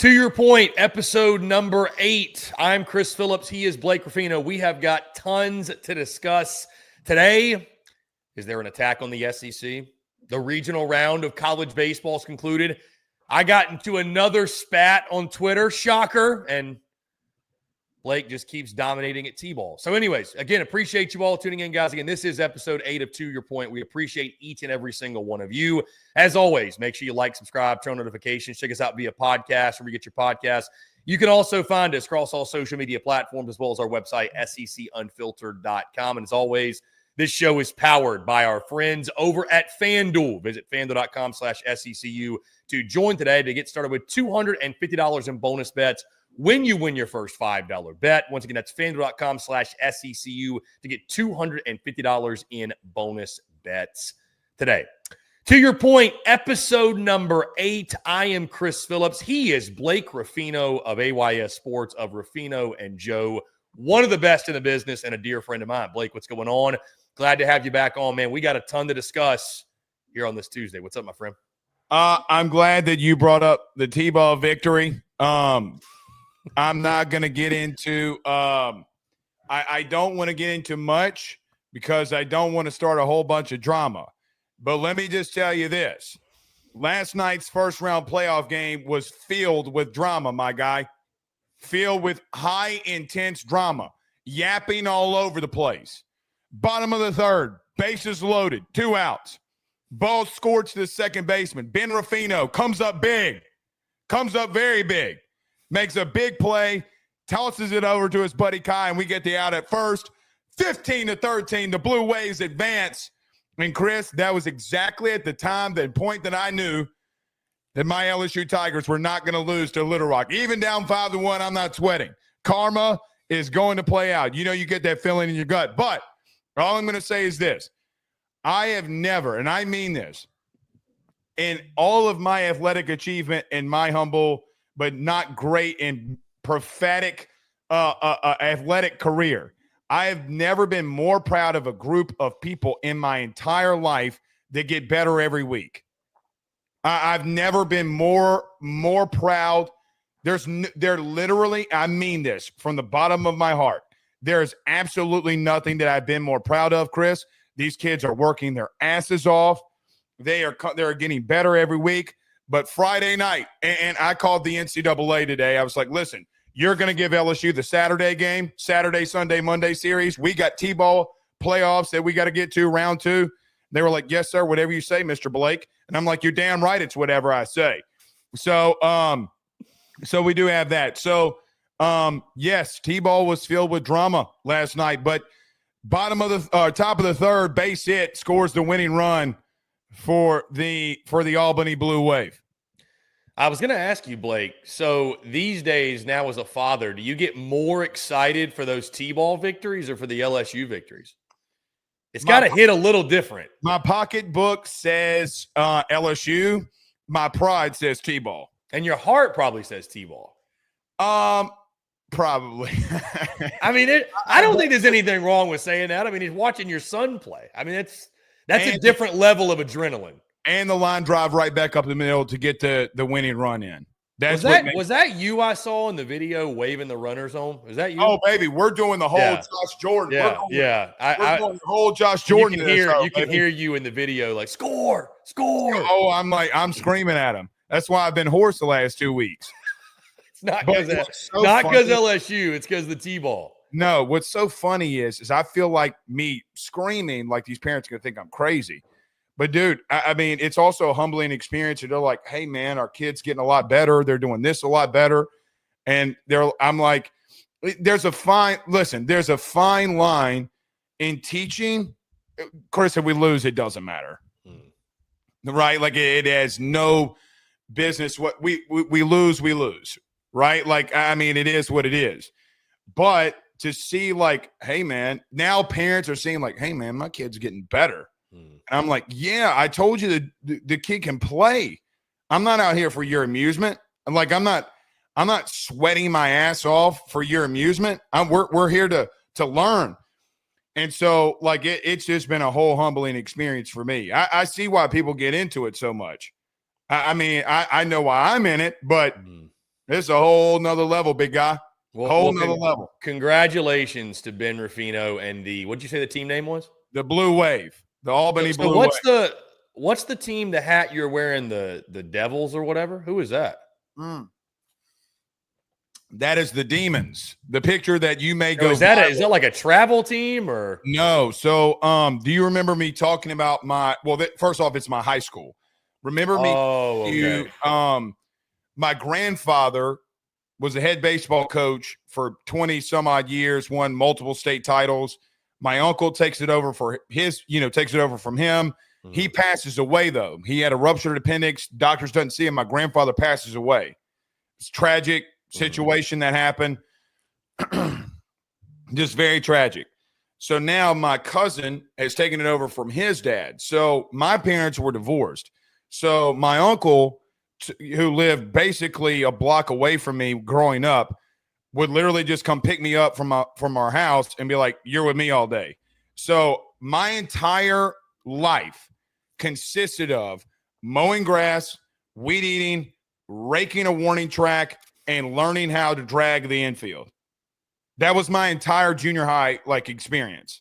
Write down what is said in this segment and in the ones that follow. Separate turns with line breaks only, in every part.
To your point, episode number 8. I'm Chris Phillips. He is Blake Ruffino. We have got tons to discuss today. Is there an attack on the SEC? The regional round of college baseball is concluded. I got into another spat on Twitter. Shocker. And Blake just keeps dominating at T-ball. So anyways, again, appreciate you all tuning in, guys. Again, this is episode 8 of To Your Point. We appreciate each and every single one of you. As always, make sure you like, subscribe, turn on notifications. Check us out via podcast where we get your podcasts. You can also find us across all social media platforms as well as our website, secunfiltered.com. And as always, this show is powered by our friends over at FANDUEL. Visit FANDUEL.com/SECU to join today to get started with $250 in bonus bets when you win your first $5 bet. Once again, that's FANDUEL.com/SECU to get $250 in bonus bets today. To your point, episode number 8. I am Chris Phillips. He is Blake Ruffino of AYS Sports, of Ruffino and Joe, one of the best in the business and a dear friend of mine. Blake, what's going on? Glad to have you back on, man. We got a ton to discuss here on this Tuesday. What's up, my friend?
I'm glad that you brought up the T-ball victory. I'm not going to get into I don't want to get into much because I don't want to start a whole bunch of drama. But let me just tell you this. Last night's first-round playoff game was filled with drama, my guy. Filled with high, intense drama. Yapping all over the place. Bottom of the third, bases loaded, 2 outs. Ball scored to the second baseman. Ben Ruffino comes up big. Comes up very big. Makes a big play, tosses it over to his buddy Kai, and we get the out at first. 15-13, the Blue Waves advance. And Chris, that was exactly at the time, the point that I knew that my LSU Tigers were not going to lose to Little Rock. Even down 5-1, I'm not sweating. Karma is going to play out. You know, you get that feeling in your gut. But all I'm going to say is this. I have never, and I mean this, in all of my athletic achievement and my humble but not great and prophetic athletic career, I have never been more proud of a group of people in my entire life that get better every week. I've never been more proud. There literally, I mean this from the bottom of my heart. There's absolutely nothing that I've been more proud of, Chris. These kids are working their asses off. They're getting better every week. But Friday night, and I called the NCAA today. I was like, listen, you're going to give LSU the Saturday game, Saturday, Sunday, Monday series. We got T-ball playoffs that we got to get to, round 2. They were like, yes, sir, whatever you say, Mr. Blake. And I'm like, you're damn right, it's whatever I say. So we do have that. So, yes, T-ball was filled with drama last night, but top of the third, base hit scores the winning run for the Albany Blue Wave.
I was going to ask you, Blake, so these days now as a father, do you get more excited for those T-ball victories or for the LSU victories? It's got to hit a little different.
My pocketbook says LSU. My pride says T-ball.
And your heart probably says T-ball.
Probably.
I mean, I don't think there's anything wrong with saying that. I mean, he's watching your son play. I mean, that's a different level of adrenaline.
And the line drive right back up the middle to get the winning run in.
Was that you I saw in the video waving the runners on? Was that you?
Oh, baby, we're doing the whole Josh Jordan.
Yeah.
We're doing the whole Josh Jordan.
You can hear you in the video like, score.
Oh, I'm screaming at him. That's why I've been hoarse the last 2 weeks.
It's not because LSU. It's because the T-ball.
No, what's so funny is I feel like me screaming like these parents are going to think I'm crazy. But, dude, I mean, it's also a humbling experience. They're like, hey, man, our kid's getting a lot better. They're doing this a lot better. And I'm like, there's a fine line in teaching. Chris, if we lose, it doesn't matter. Right? Like, it has no business. What we lose, we lose. Right? Like, I mean, it is what it is. But to see, like, hey, man, now parents are seeing, like, hey, man, my kid's getting better. And I'm like, yeah, I told you the kid can play. I'm not out here for your amusement. I'm not sweating my ass off for your amusement. We're here to learn. And so, like, it's just been a whole humbling experience for me. I see why people get into it so much. I mean, I know why I'm in it, but This is a whole nother level, big guy.
Well,
Nother level.
Congratulations to Ben Ruffino and what'd you say the team name was?
The Blue Wave. The Albany
So
Blue Wave.
What's the team, the hat you're wearing, the Devils or whatever? Who is that?
That is the Demons. The picture that you may
go. Is that like a travel team or
no? So, do you remember me talking about first off, it's my high school. Remember me?
Oh, okay.
My grandfather was a head baseball coach for 20 some odd years, won multiple state titles. My uncle takes it over from him. He passes away, though. He had a ruptured appendix. Doctors doesn't see him. My grandfather passes away. It's tragic situation that happened. Just very tragic. So now my cousin has taken it over from his dad. So my parents were divorced. So my uncle, who lived basically a block away from me growing up, would literally just come pick me up from our house and be like, "You're with me all day." So my entire life consisted of mowing grass, weed eating, raking a warning track, and learning how to drag the infield. That was my entire junior high experience,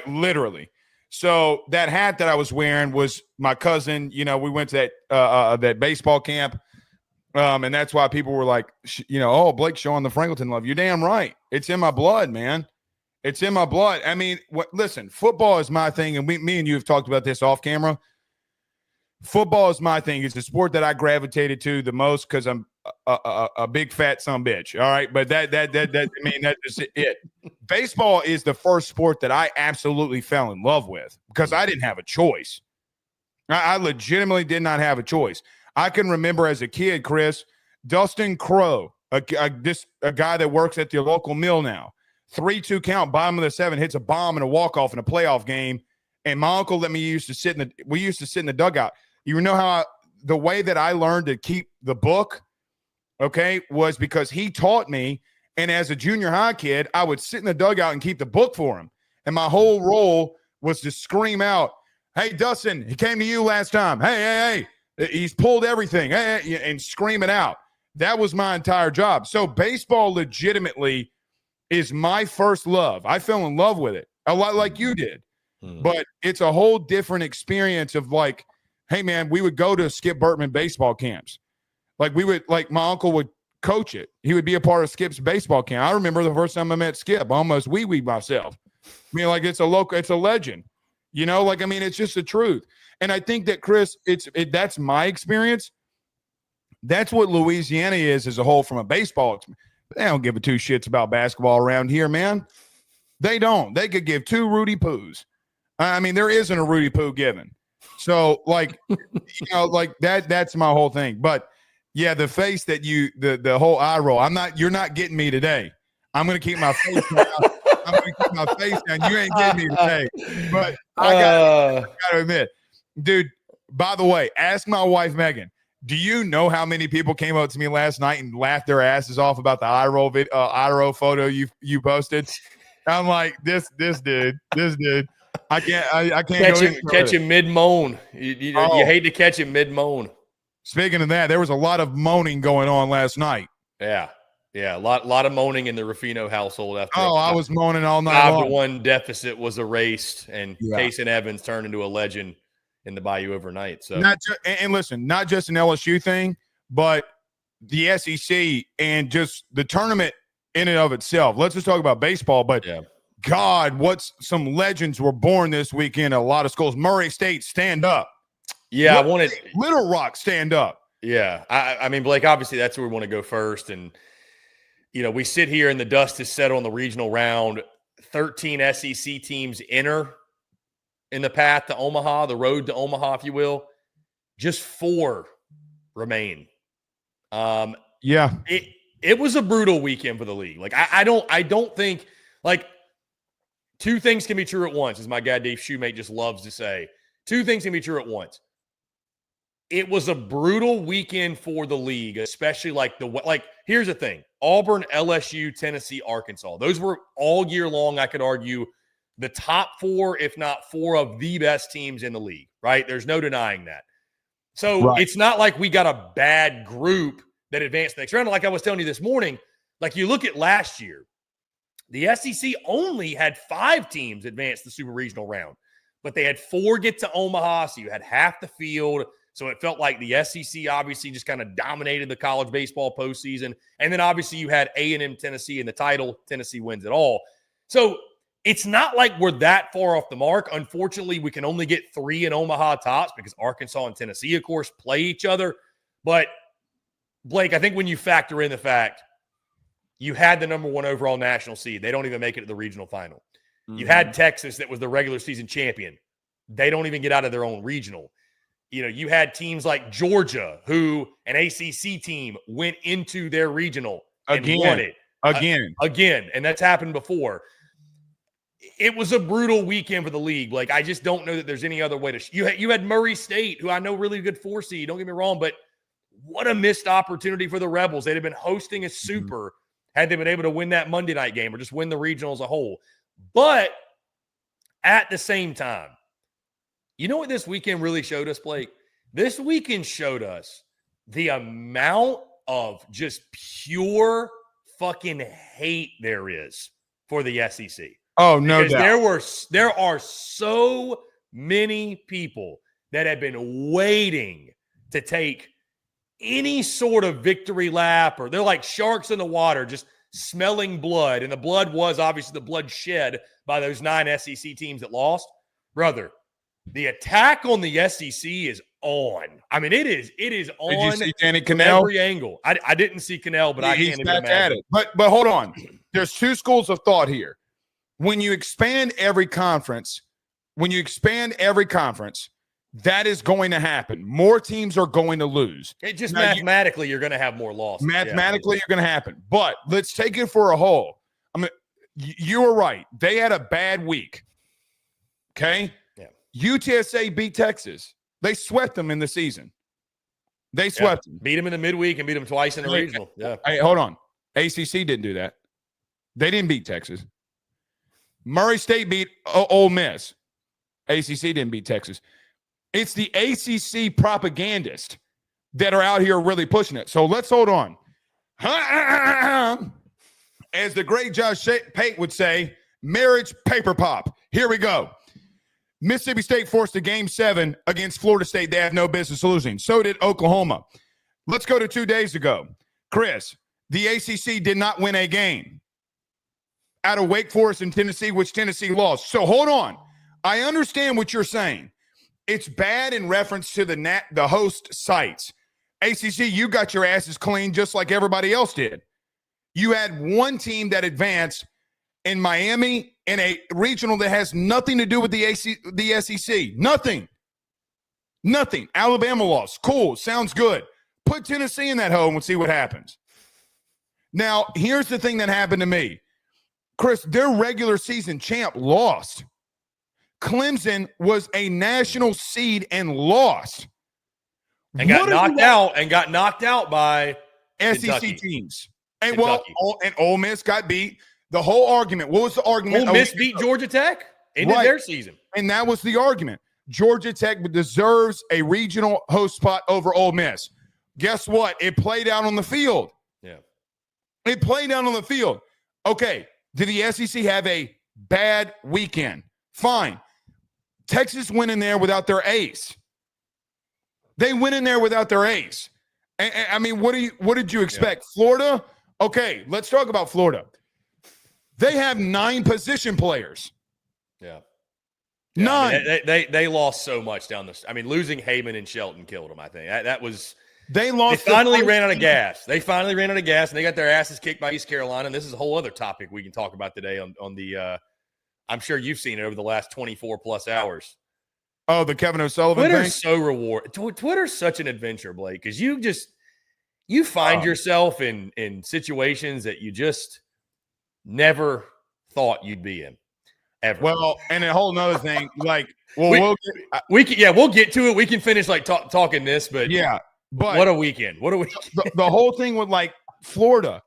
literally. So that hat that I was wearing was my cousin. We went to that baseball camp, and that's why people were like, "Oh, Blake's showing the Franklinton love." You're damn right. It's in my blood, man. It's in my blood. I mean, listen, football is my thing, and me and you have talked about this off camera. Football is my thing. It's the sport that I gravitated to the most because I'm a big fat son bitch. All right, but that's it. Baseball is the first sport that I absolutely fell in love with because I didn't have a choice. I legitimately did not have a choice. I can remember as a kid, Chris, Dustin Crow, a guy that works at the local mill now, 3-2 count, bottom of the 7, hits a bomb and a walk-off in a playoff game. And my uncle we used to sit in the dugout. You know how the way that I learned to keep the book, okay, was because he taught me. And as a junior high kid, I would sit in the dugout and keep the book for him. And my whole role was to scream out, "Hey, Dustin, he came to you last time. Hey, he's pulled everything." Hey, and scream it out. That was my entire job. So baseball legitimately is my first love. I fell in love with it a lot like you did. But it's a whole different experience of hey, man, we would go to Skip Burtman baseball camps. My uncle would coach it. He would be a part of Skip's baseball camp. I remember the first time I met Skip, I almost wee-weed myself. I mean, it's a legend. It's just the truth. And I think that, Chris, that's my experience. That's what Louisiana is as a whole from a baseball experience. They don't give a two shits about basketball around here, man. They don't. They could give two Rudy Poos. I mean, there isn't a Rudy Poo given. So, that's my whole thing. But, yeah, the face that the whole eye roll, you're not getting me today. I'm going to keep my face down. I'm going to keep my face down. You ain't getting me today. But I got to admit, dude, by the way, ask my wife, Megan, do you know how many people came up to me last night and laughed their asses off about the eye roll photo you posted? I'm like, this dude. I can't
catch him mid moan. You hate to catch him mid moan.
Speaking of that, there was a lot of moaning going on last night.
Yeah, a lot of moaning in the Ruffino household after.
I was moaning all night long.
5-1 deficit was erased, and Payson Evans turned into a legend in the Bayou overnight. So
listen, not just an LSU thing, but the SEC and just the tournament in and of itself. Let's just talk about baseball, but God, some legends were born this weekend at a lot of schools. Murray State, stand up.
Yeah,
Little Rock, stand up.
Yeah, I mean, Blake, obviously that's where we want to go first. And, we sit here and the dust is settled on the regional round. 13 SEC teams enter in the path to Omaha, the road to Omaha, if you will. Just 4 remain. It was a brutal weekend for the league. I don't think, two things can be true at once, as my guy Dave Shoemate just loves to say. 2 things can be true at once. It was a brutal weekend for the league, especially here's the thing. Auburn, LSU, Tennessee, Arkansas. Those were all year long, I could argue, the top 4, if not 4 of the best teams in the league, right? There's no denying that. So It's not like we got a bad group that advanced the next round. Like I was telling you this morning, like you look at last year, the SEC only had 5 teams advance the super regional round, but they had 4 get to Omaha, so you had half the field. So it felt like the SEC obviously just kind of dominated the college baseball postseason. And then obviously you had A&M Tennessee in the title. Tennessee wins it all. So it's not like we're that far off the mark. Unfortunately, we can only get 3 in Omaha tops because Arkansas and Tennessee, of course, play each other. But, Blake, I think when you factor in the fact you had the number 1 overall national seed, they don't even make it to the regional final. Mm-hmm. You had Texas that was the regular season champion. They don't even get out of their own regional. You know, you had teams like Georgia, who an ACC team went into their regional and won it. Again. And that's happened before. It was a brutal weekend for the league. Like, I just don't know that there's any other way to you had Murray State, who I know really good 4 seed, don't get me wrong, but what a missed opportunity for the Rebels. They'd have been hosting a super had they been able to win that Monday night game or just win the regional as a whole. But at the same time, you know what this weekend really showed us, Blake? This weekend showed us the amount of just pure fucking hate there is for the SEC.
Oh, no doubt.
There are so many people that have been waiting to take any sort of victory lap, or they're like sharks in the water, just smelling blood. And the blood was obviously the blood shed by those 9 SEC teams that lost. Brother, the attack on the SEC is on. I mean, it is on.
Did you see Danny Cannell?
Every angle. I didn't see Cannell, but I can't even imagine.
At it. But hold on. There's 2 schools of thought here. When you expand every conference, that is going to happen. More teams are going to lose.
It just mathematically, you're going to have more losses.
Mathematically, you're going to happen. But let's take it for a whole. I mean, you were right. They had a bad week. Okay? Yeah. UTSA beat Texas. They swept them in the season. They swept them.
Beat them in the midweek and beat them twice in the regional. Yeah.
Hey, hold on. ACC didn't do that. They didn't beat Texas. Murray State beat Ole Miss. ACC didn't beat Texas. It's the ACC propagandists that are out here really pushing it. So let's hold on. As the great Josh Pate would say, marriage paper pop. Here we go. Mississippi State forced a Game 7 against Florida State. They have no business losing. So did Oklahoma. Let's go to 2 days ago. Chris, the ACC did not win a game out of Wake Forest and Tennessee, which Tennessee lost. So hold on. I understand what you're saying. It's bad in reference to the host sites. ACC, you got your asses clean just like everybody else did. You had one team that advanced in Miami in a regional that has nothing to do with the SEC. Nothing. Alabama lost. Cool. Sounds good. Put Tennessee in that hole and we'll see what happens. Now, here's the thing that happened to me. Chris, their regular season champ lost. Clemson was a national seed and lost.
And got knocked out by
SEC
Kentucky.
Teams. And and Ole Miss got beat. The whole argument. What was the argument?
Ole Miss beat Georgia Tech into their season.
And that was the argument. Georgia Tech deserves a regional host spot over Ole Miss. Guess what? It played out on the field.
Yeah.
It played out on the field. Okay. Did the SEC have a bad weekend? Fine. Texas went in there without their ace. They went in there without their ace. And I mean, what did you expect? Yeah. Florida? Okay, let's talk about Florida. They have 9 position players.
Yeah.
9.
I mean, they lost so much down this. I mean, losing Heyman and Shelton killed them, I think. That was –
They lost.
They finally ran out of gas. They got their asses kicked by East Carolina. And this is a whole other topic we can talk about today on the I'm sure you've seen it over the last 24 plus hours.
Oh, the Kevin O'Sullivan
Twitter's
thing?
so rewarding. Twitter's such an adventure, Blake, because you find yourself in situations that you just never thought you'd be in. Ever.
Well, and a whole nother thing, like, well,
we'll get to it. We can finish like talking this, but
yeah, but
what a weekend!
The whole thing with like Florida.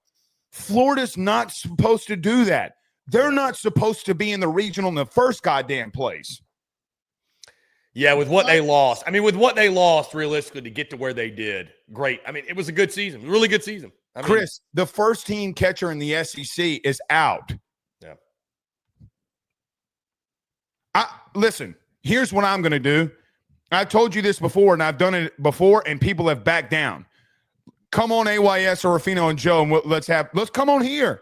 Florida's not supposed to do that. They're not supposed to be in the regional in the first goddamn place.
Yeah, with what they lost. I mean, with what they lost, realistically, to get to where they did, great. I mean, it was a good season, really good season. I mean,
Chris, the first team catcher in the SEC is out.
Yeah.
Listen, here's what I'm going to do. I've told you this before, and I've done it before, and people have backed down. Come on, AYS or Ruffino and Joe, and let's come on here.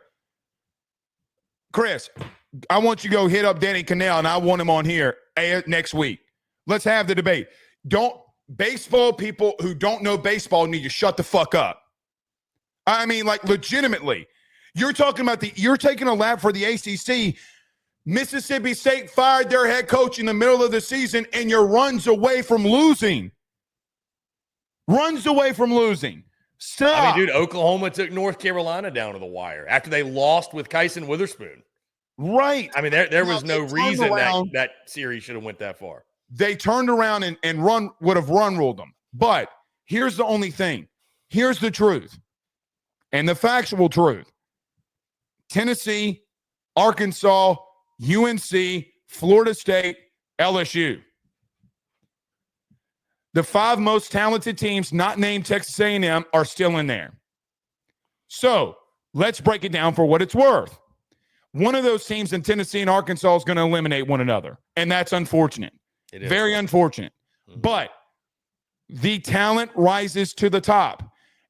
Chris, I want you to go hit up Danny Cannell, and I want him on here next week. Let's have the debate. Baseball people who don't know baseball need to shut the fuck up. I mean, like, legitimately. You're taking a lap for the ACC. Mississippi State fired their head coach in the middle of the season, and you're runs away from losing. Runs away from losing. Stop.
I mean, dude, Oklahoma took North Carolina down to the wire after they lost with Kyson Witherspoon.
Right.
I mean, there was no reason that series should have went that far.
They turned around and would have run ruled them. But here's the only thing. Here's the truth and the factual truth. Tennessee, Arkansas, UNC, Florida State, LSU. The 5 most talented teams not named Texas A&M are still in there. So let's break it down for what it's worth. One of those teams in Tennessee and Arkansas is going to eliminate one another, and that's unfortunate. It is. Very unfortunate. Mm-hmm. But the talent rises to the top.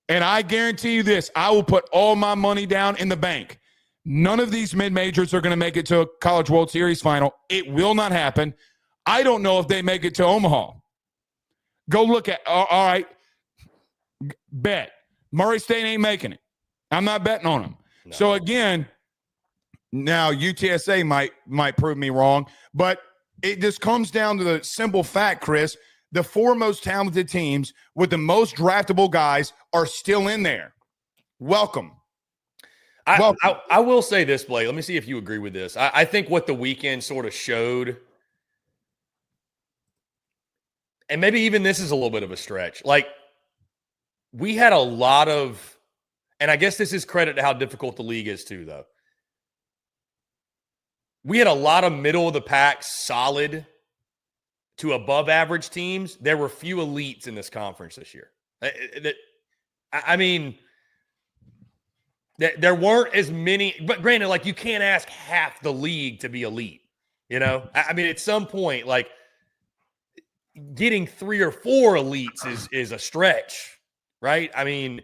And I guarantee you this, I will put all my money down in the bank. None of these mid-majors are going to make it to a College World Series final. It will not happen. I don't know if they make it to Omaha. Go look at, all right, bet. Murray State ain't making it. I'm not betting on them. No. So, again, now UTSA might prove me wrong, but it just comes down to the simple fact, Chris, the 4 most talented teams with the most draftable guys are still in there. Welcome.
I will say this, Blake. Let me see if you agree with this. I think what the weekend sort of showed, and maybe even this is a little bit of a stretch, like we had a lot of, and I guess this is credit to how difficult the league is too, though. We had a lot of middle-of-the-pack, solid to above-average teams. There were few elites in this conference this year. I mean, there weren't as many. But granted, like, you can't ask half the league to be elite. You know? I mean, at some point, like, getting 3 or 4 elites is a stretch, right? I mean,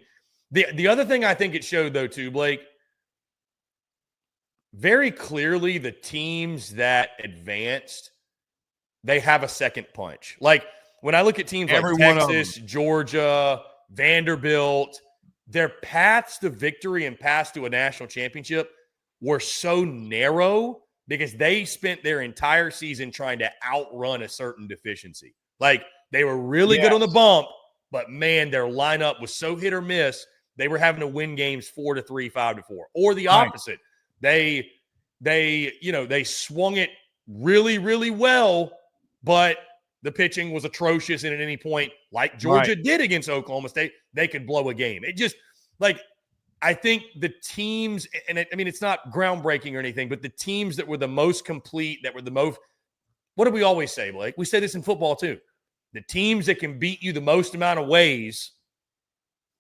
the other thing I think it showed, though, too, Blake, very clearly the teams that advanced, they have a second punch. Like when I look at teams like Texas, Georgia, Vanderbilt, their paths to victory and paths to a national championship were so narrow because they spent their entire season trying to outrun a certain deficiency. Like they were really good on the bump, but man, their lineup was so hit or miss. They were having to win games 4-3, 5-4, or the opposite. Right. They swung it really, really well, but the pitching was atrocious. And at any point, like Georgia did against Oklahoma State, they could blow a game. It just, like, I think the teams, and it's not groundbreaking or anything, but the teams that were the most complete, that were the most, what do we always say, Blake? We say this in football too. The teams that can beat you the most amount of ways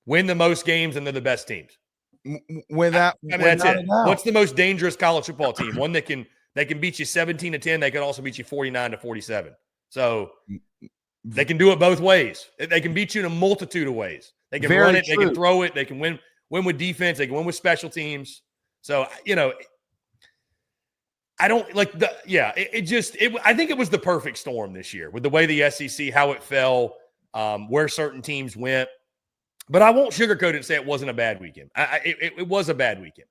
win the most games, and they're the best teams.
That's it.
What's the most dangerous college football team? One that can beat you 17-10. They can also beat you 49-47. So they can do it both ways. They can beat you in a multitude of ways. They can run it. True. They can throw it. They can win with defense. They can win with special teams. So, I don't like I think it was the perfect storm this year with the way the SEC, how it fell, where certain teams went. But I won't sugarcoat it and say it wasn't a bad weekend. It was a bad weekend.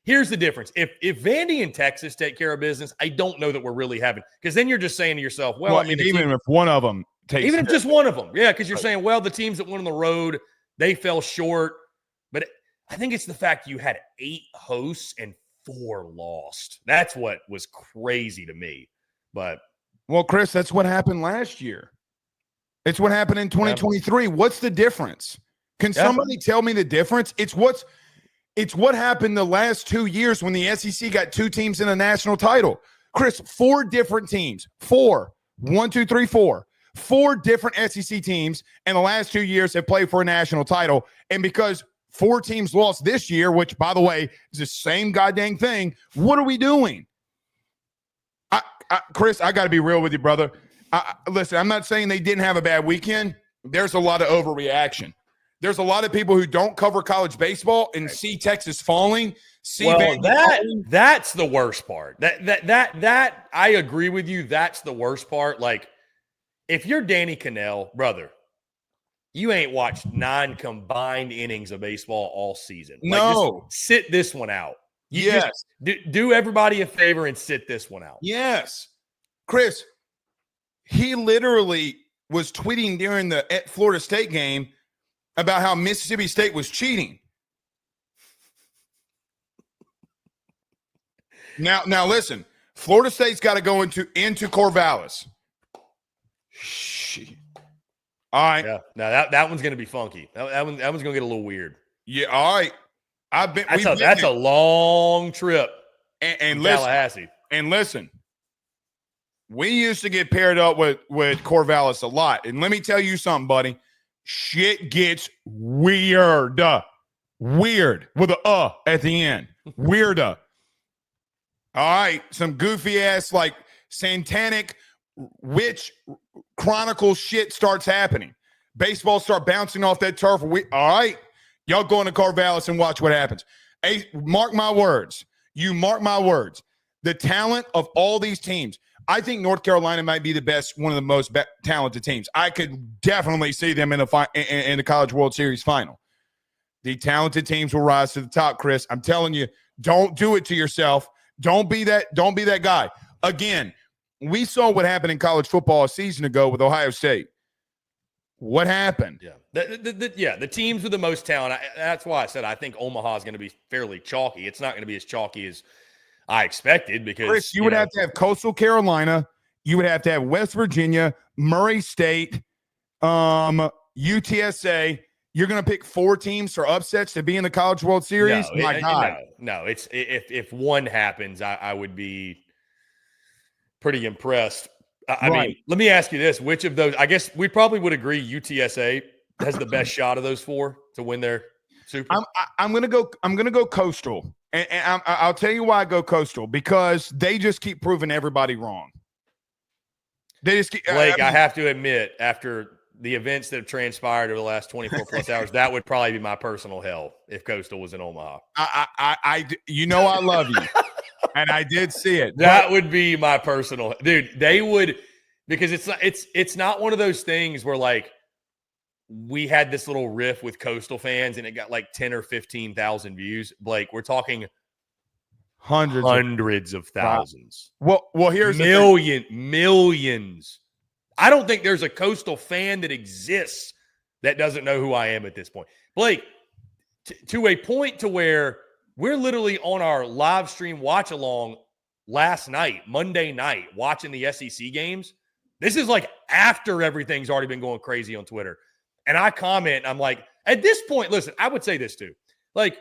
Here's the difference. If Vandy and Texas take care of business, I don't know that we're really having, because then you're just saying to yourself, well, I mean,
even if one of them takes,
even if just one of them, because you're saying, well, the teams that went on the road, they fell short. But I think it's the fact you had 8 hosts and 4 lost. That's what was crazy to me. But
well, Chris, that's what happened last year. It's what happened in 2023. What's the difference? Can somebody tell me the difference? It's what happened the last 2 years when the SEC got 2 teams in a national title. Chris, 4 different teams. 4. 1, 2, 3, 4. 4 different SEC teams in the last 2 years have played for a national title. And because 4 teams lost this year, which, by the way, is the same goddamn thing, what are we doing? Chris, I got to be real with you, brother. Listen, I'm not saying they didn't have a bad weekend. There's a lot of overreaction. There's a lot of people who don't cover college baseball and see Texas falling.
That's the worst part. That I agree with you. That's the worst part. Like, if you're Danny Cannell, brother, you ain't watched 9 combined innings of baseball all season.
No,
just sit this one out.
Yes,
do everybody a favor and sit this one out.
Yes, Chris. He literally was tweeting during the Florida State game about how Mississippi State was cheating. Now listen, Florida State's got to go into Corvallis. Shit. All right.
Yeah. Now that one's going to be funky. That one's going to get a little weird.
Yeah. All right.
That's a long trip.
And listen,
Tallahassee.
And listen, we used to get paired up with Corvallis a lot. And let me tell you something, buddy. Shit gets weird. Weird with a at the end. Weirder. All right. Some goofy ass, like satanic witch chronicle shit starts happening. Baseball start bouncing off that turf. All right. Y'all go into Corvallis and watch what happens. Hey, mark my words. You mark my words. The talent of all these teams. I think North Carolina might be the best, one of the most talented teams. I could definitely see them in the College World Series final. The talented teams will rise to the top, Chris. I'm telling you, don't do it to yourself. Don't be that guy. Again, we saw what happened in college football a season ago with Ohio State. What happened?
Yeah. The teams with the most talent. That's why I said I think Omaha is going to be fairly chalky. It's not going to be as chalky as I expected because
Chris, you would have to have Coastal Carolina. You would have to have West Virginia, Murray State, UTSA. You're going to pick 4 teams for upsets to be in the College World Series? My God.
No. It's if one happens, I would be pretty impressed. I mean, let me ask you this: which of those? I guess we probably would agree UTSA has the best shot of those 4 to win their Super.
I'm gonna go Coastal, and I'll tell you why I go Coastal, because they just keep proving everybody wrong. They just keep,
Blake, I have to admit, after the events that have transpired over the last 24 plus hours, that would probably be my personal hell if Coastal was in Omaha.
I love you. And I did see it.
That would be my personal dude. They would, because it's not one of those things where like we had this little riff with Coastal fans and it got like 10 or 15,000 views. Blake, we're talking hundreds of thousands.
Well, here's
millions. I don't think there's a Coastal fan that exists that doesn't know who I am at this point. Blake, to a point to where we're literally on our live stream watch along last night, Monday night, watching the SEC games. This is like after everything's already been going crazy on Twitter. And I comment, I'm like, at this point, listen, I would say this too. Like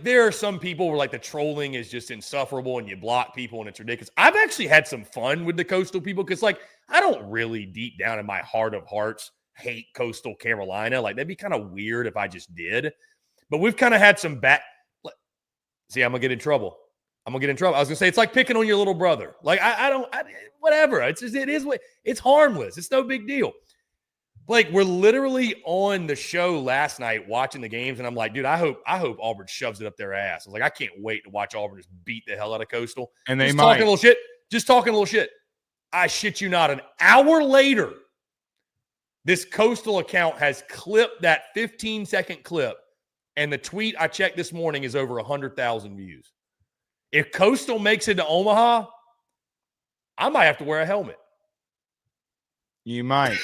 there are some people where like the trolling is just insufferable and you block people and it's ridiculous. I've actually had some fun with the Coastal people because like I don't really deep down in my heart of hearts hate Coastal Carolina. Like that'd be kind of weird if I just did. But we've kind of had some See, I'm going to get in trouble. I was going to say, it's like picking on your little brother. Like, whatever. It's harmless. It's no big deal. Like, we're literally on the show last night watching the games, and I'm like, dude, I hope Auburn shoves it up their ass. I was like, I can't wait to watch Auburn just beat the hell out of Coastal.
And they
just
might.
Talking a little shit. I shit you not. An hour later, this Coastal account has clipped that 15-second clip. And the tweet I checked this morning is over 100,000 views. If Coastal makes it to Omaha, I might have to wear a helmet.
You might.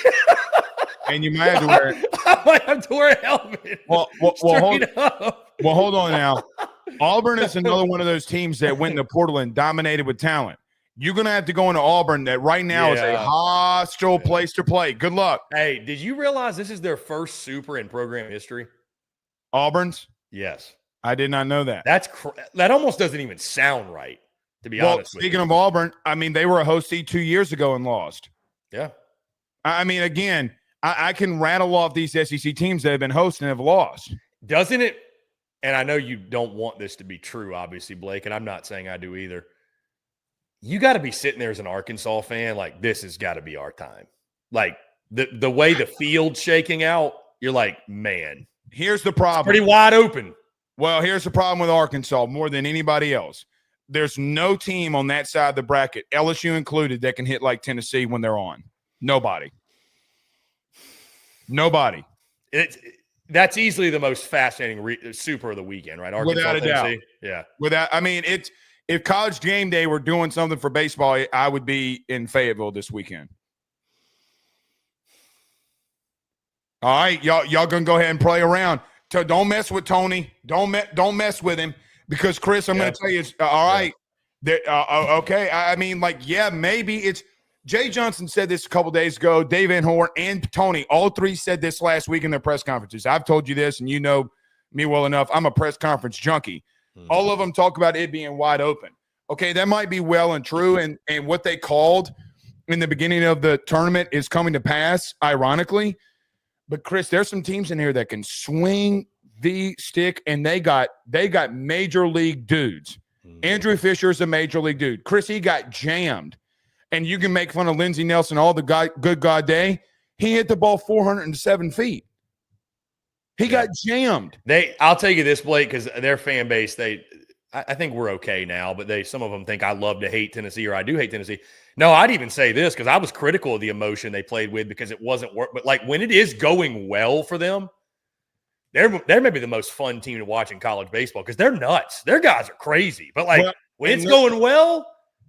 And you might have to wear it.
I might have to wear a helmet.
Well, hold on now. Auburn is another one of those teams that went in the portal and dominated with talent. You're going to have to go into Auburn that right now is a hostile place to play. Good luck.
Hey, did you realize this is their first Super in program history?
Auburn's?
Yes.
I did not know that.
That almost doesn't even sound right, to be honest with you.
Speaking of Auburn, I mean, they were a host seed 2 years ago and lost.
Yeah.
I mean, again, I can rattle off these SEC teams that have been hosting and have lost.
Doesn't it? And I know you don't want this to be true, obviously, Blake, and I'm not saying I do either. You got to be sitting there as an Arkansas fan like, this has got to be our time. Like, the way the field's shaking out, you're like, man.
Here's the problem.
It's pretty wide open.
Well, here's the problem with Arkansas more than anybody else. There's no team on that side of the bracket, LSU included, that can hit like Tennessee when they're on. Nobody.
That's easily the most fascinating super of the weekend, right? Arkansas,
without a
Tennessee.
Doubt. Yeah. I mean, if College Game Day were doing something for baseball, I would be in Fayetteville this weekend. All right, y'all gonna go ahead and play around. Don't mess with Tony. Don't mess with him because Chris, I'm gonna tell you, all right. Okay, I mean, like, yeah, maybe it's. Jay Johnson said this a couple days ago. Dave Van Horn and Tony, all three said this last week in their press conferences. I've told you this, and you know me well enough. I'm a press conference junkie. All of them talk about it being wide open. Okay, that might be well and true, and what they called in the beginning of the tournament is coming to pass, ironically. But Chris, there's some teams in here that can swing the stick, and they got major league dudes. Andrew Fisher is a major league dude. Chris, he got jammed. And you can make fun of Lindsey Nelson all the good God day. He hit the ball 407 feet. He got jammed.
I'll tell you this, Blake, because their fan base, I think we're okay now, but some of them think I love to hate Tennessee or I do hate Tennessee. No, I'd even say this because I was critical of the emotion they played with because it wasn't work. But like when it is going well for them, they're maybe the most fun team to watch in college baseball because they're nuts. Their guys are crazy. But like when it's going well,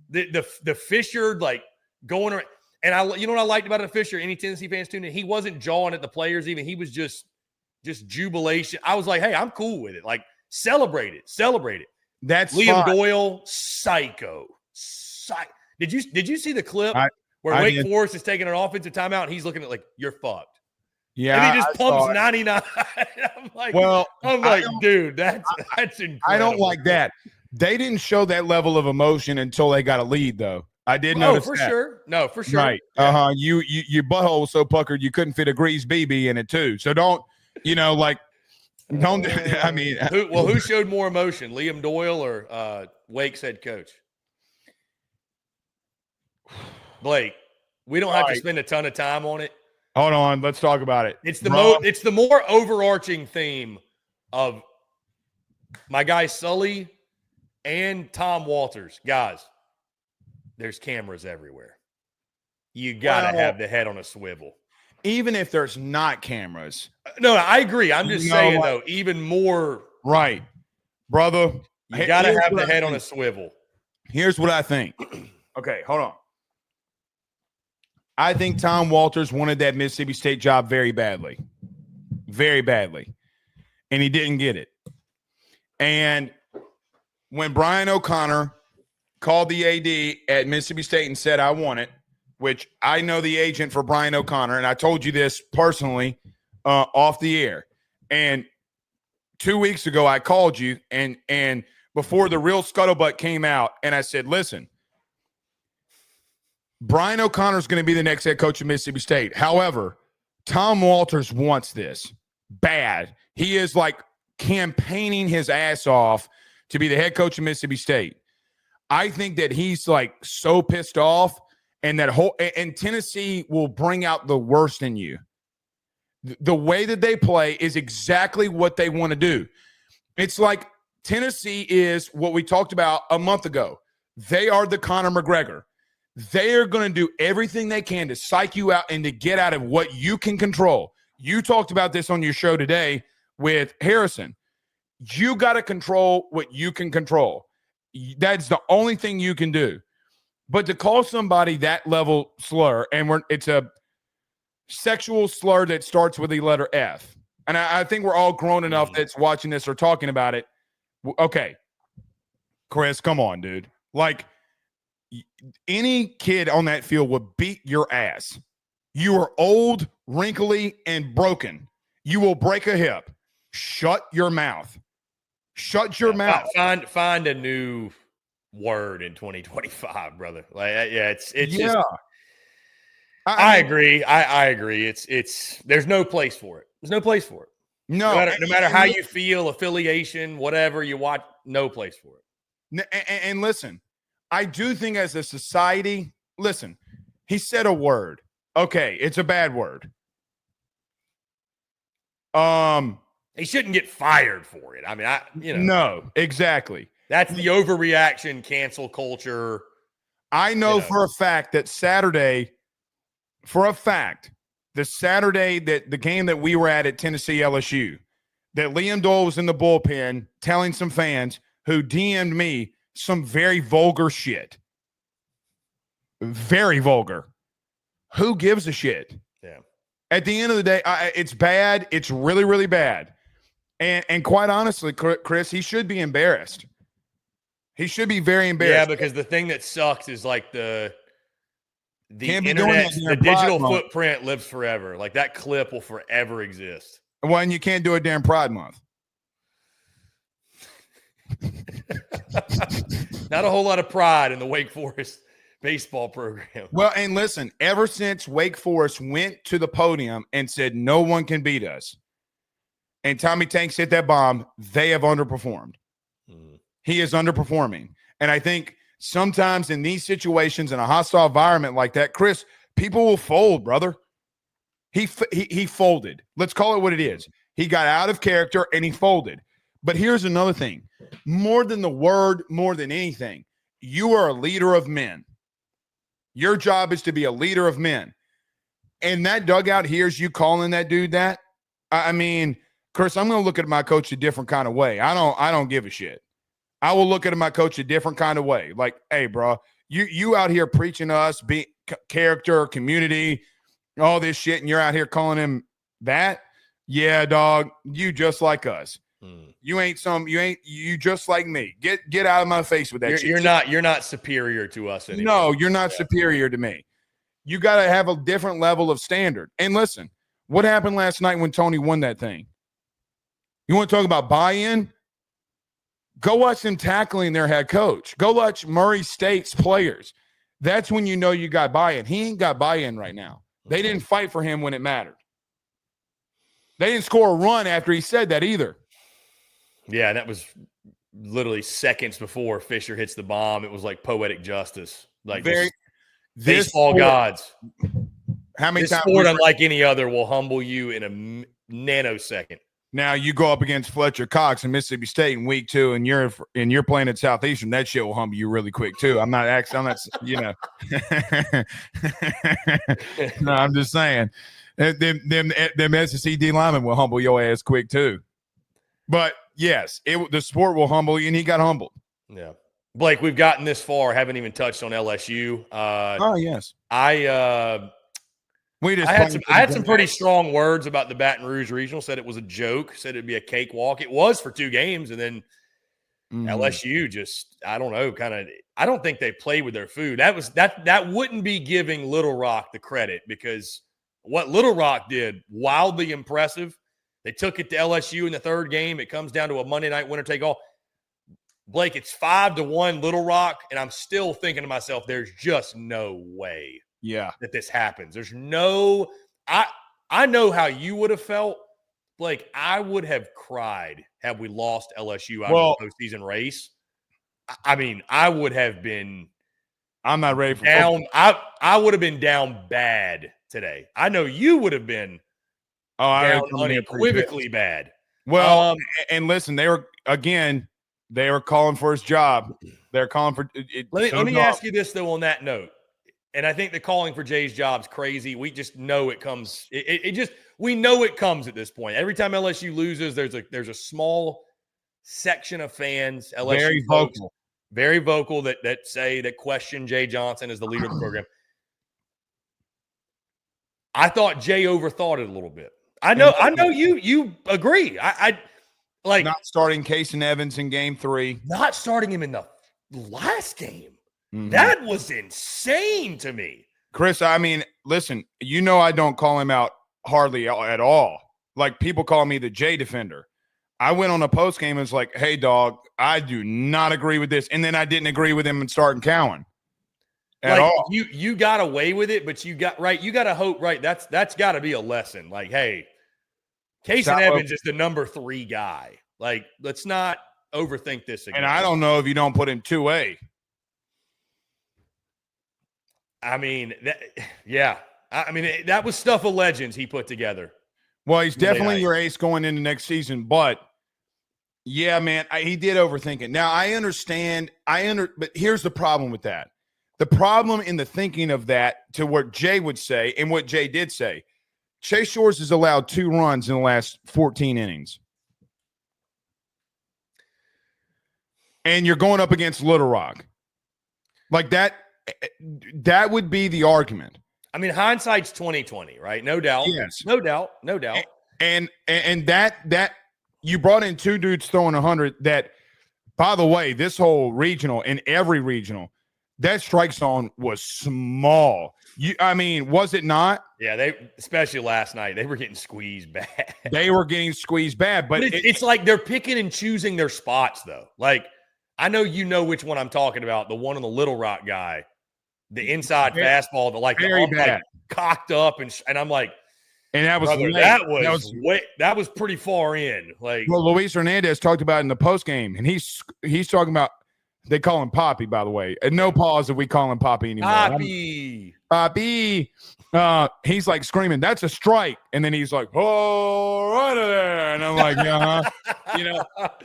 the Fisher like going around, and you know what I liked about the Fisher? Any Tennessee fans tuned in, he wasn't jawing at the players even. He was just jubilation. I was like, hey, I'm cool with it. Like celebrate it.
That's
Liam
fine.
Doyle, psycho. Did you see the clip where Wake Forest is taking an offensive timeout and he's looking at like you're fucked?
Yeah,
and he just pumps 99. I'm like, dude, that's incredible.
I don't like that. They didn't show that level of emotion until they got a lead, though. I did notice
for
that.
sure. No, for sure.
Right.
Yeah.
Your butthole was so puckered you couldn't fit a greased BB in it too. So don't. I mean,
who showed more emotion, Liam Doyle or Wake's head coach? Blake, we don't have to spend a ton of time on it.
Hold on, let's talk about it.
It's the more overarching theme of my guy Sully and Tom Walters. Guys, there's cameras everywhere. You gotta have the head on a swivel.
Even if there's not cameras.
No, I agree. I'm just saying, though, even more.
Right. Brother.
You got to have the head on a swivel.
Here's what I think. Okay, hold on. I think Tom Walters wanted that Mississippi State job very badly. Very badly. And he didn't get it. And when Brian O'Connor called the AD at Mississippi State and said, I want it, which I know the agent for Brian O'Connor, and I told you this personally off the air. And 2 weeks ago, I called you, and before the real scuttlebutt came out, and I said, listen, Brian O'Connor is going to be the next head coach of Mississippi State. However, Tom Walters wants this bad. He is like campaigning his ass off to be the head coach of Mississippi State. I think that he's like so pissed off, and and Tennessee will bring out the worst in you. The way that they play is exactly what they want to do. It's like Tennessee is what we talked about a month ago. They are the Conor McGregor. They are going to do everything they can to psych you out and to get out of what you can control. You talked about this on your show today with Harrison. You got to control what you can control. That's the only thing you can do. But to call somebody that level slur, and it's a sexual slur that starts with the letter F. And I think we're all grown enough that's watching this or talking about it. Okay. Chris, come on, dude. Like, any kid on that field would beat your ass. You are old, wrinkly, and broken. You will break a hip. Shut your mouth. Shut your mouth.
Find a new word in 2025, brother. Like, it's just I agree. I agree. It's there's no place for it. There's no place for it.
No,
no matter how you feel, affiliation, whatever you watch, no place for it.
And listen, I do think as a society, listen, he said a word. Okay, it's a bad word.
He shouldn't get fired for it. I mean,
No, exactly.
That's the overreaction, cancel culture.
I know for a fact that the Saturday that the game that we were at Tennessee LSU, that Liam Doyle was in the bullpen telling some fans who DM'd me some very vulgar shit. Very vulgar. Who gives a shit?
Yeah.
At the end of the day, it's bad. It's really, really bad. And quite honestly, Chris, he should be embarrassed. He should be very embarrassed.
Yeah, because the thing that sucks is like the
internet,
the digital footprint lives forever. Like that clip will forever exist.
Well, and you can't do it during Pride Month.
Not a whole lot of pride in the Wake Forest baseball program.
Well, and listen, ever since Wake Forest went to the podium and said no one can beat us, and Tommy Tanks hit that bomb, they have underperformed. He is underperforming. And I think sometimes in these situations, in a hostile environment like that, Chris, people will fold, brother. He folded. Let's call it what it is. He got out of character and he folded. But here's another thing. More than the word, more than anything, you are a leader of men. Your job is to be a leader of men. And that dugout hears you calling that dude that. I mean, Chris, I'm going to look at my coach a different kind of way. I don't give a shit. I will look at my coach a different kind of way. Like, hey, bro, you out here preaching to us, be character, community, all this shit, and you're out here calling him that? Yeah, dog, you just like us. You just like me. Get out of my face with that shit.
You're not superior to us anymore.
No, you're not superior to me. You got to have a different level of standard. And listen, what happened last night when Tony won that thing? You want to talk about buy-in? Go watch them tackling their head coach. Go watch Murray State's players. That's when you know you got buy-in. He ain't got buy-in right now. They didn't fight for him when it mattered. They didn't score a run after he said that either.
Yeah, that was literally seconds before Fisher hits the bomb. It was like poetic justice. Like baseball gods.
How many times?
Sport, unlike any other, will humble you in a nanosecond.
Now you go up against Fletcher Cox in Mississippi State in week 2, and you're playing at Southeastern. That shit will humble you really quick too. I'm not, you know. No, I'm just saying. Them SEC D linemen will humble your ass quick too. But yes, the sport will humble you, and he got humbled.
Yeah, Blake, we've gotten this far. Haven't even touched on LSU.
Yes.
I had some pretty strong words about the Baton Rouge Regional. Said it was a joke. Said it'd be a cakewalk. It was for 2 games, and then LSU just, I don't know, I don't think they played with their food. That wouldn't be giving Little Rock the credit, because what Little Rock did, wildly impressive. They took it to LSU in the 3rd game. It comes down to a Monday night winner take all. Blake, it's 5-1 Little Rock, and I'm still thinking to myself, there's just no way that this happens. There's no – I know how you would have felt. Blake, I would have cried had we lost LSU out of the postseason race. I mean, I would have been –
I'm not ready for
down. I would have been down bad today. I know you would have been down unequivocally bad.
Well, and listen, they were calling for his job. They're calling for it.
Let me ask you this, though, on that note. And I think the calling for Jay's job's crazy. We just know it comes. We know it comes at this point. Every time LSU loses, there's a small section of fans, LSU very vocal that question Jay Johnson as the leader of the program. I thought Jay overthought it a little bit. I know you agree. I like
not starting Case and Evans in game 3.
Not starting him in the last game. That was insane to me.
Chris, I mean, listen, I don't call him out hardly at all. Like, people call me the Jay defender. I went on a post game and was like, hey, dog, I do not agree with this. And then I didn't agree with him in starting Cowan. at all.
You got away with it, but you got to hope, right? That's got to be a lesson. Like, hey, Casey Evans is the number 3 guy. Like, let's not overthink this again.
And I don't know if you don't put him 2A.
I mean, that was stuff of legends he put together.
Well, he's definitely your ace going into next season, but yeah, man, he did overthink it. Now, I understand. But here's the problem with that. The problem in the thinking of that, to what Jay would say and what Jay did say, Chase Shores has allowed 2 runs in the last 14 innings. And you're going up against Little Rock. Like that would be the argument.
I mean, hindsight's 20/20, right? No doubt.
Yes.
No doubt.
And that you brought in 2 dudes throwing 100 that, by the way, this whole regional and every regional, that strike zone was small. Was it not?
Yeah, especially last night, they were getting squeezed bad.
They were getting squeezed bad, but
it's like they're picking and choosing their spots, though. Like, I know you know which one I'm talking about, the one on the Little Rock guy, the inside fastball,
very bad,
cocked up, and I'm like,
and that was
brother, that was pretty far in. Like,
well, Luis Hernandez talked about it in the post game, and he's talking about. They call him Poppy, by the way. And no pause if we call him Poppy anymore. Poppy. He's like screaming, "That's a strike!" And then he's like, "Oh, right there!" And I'm like,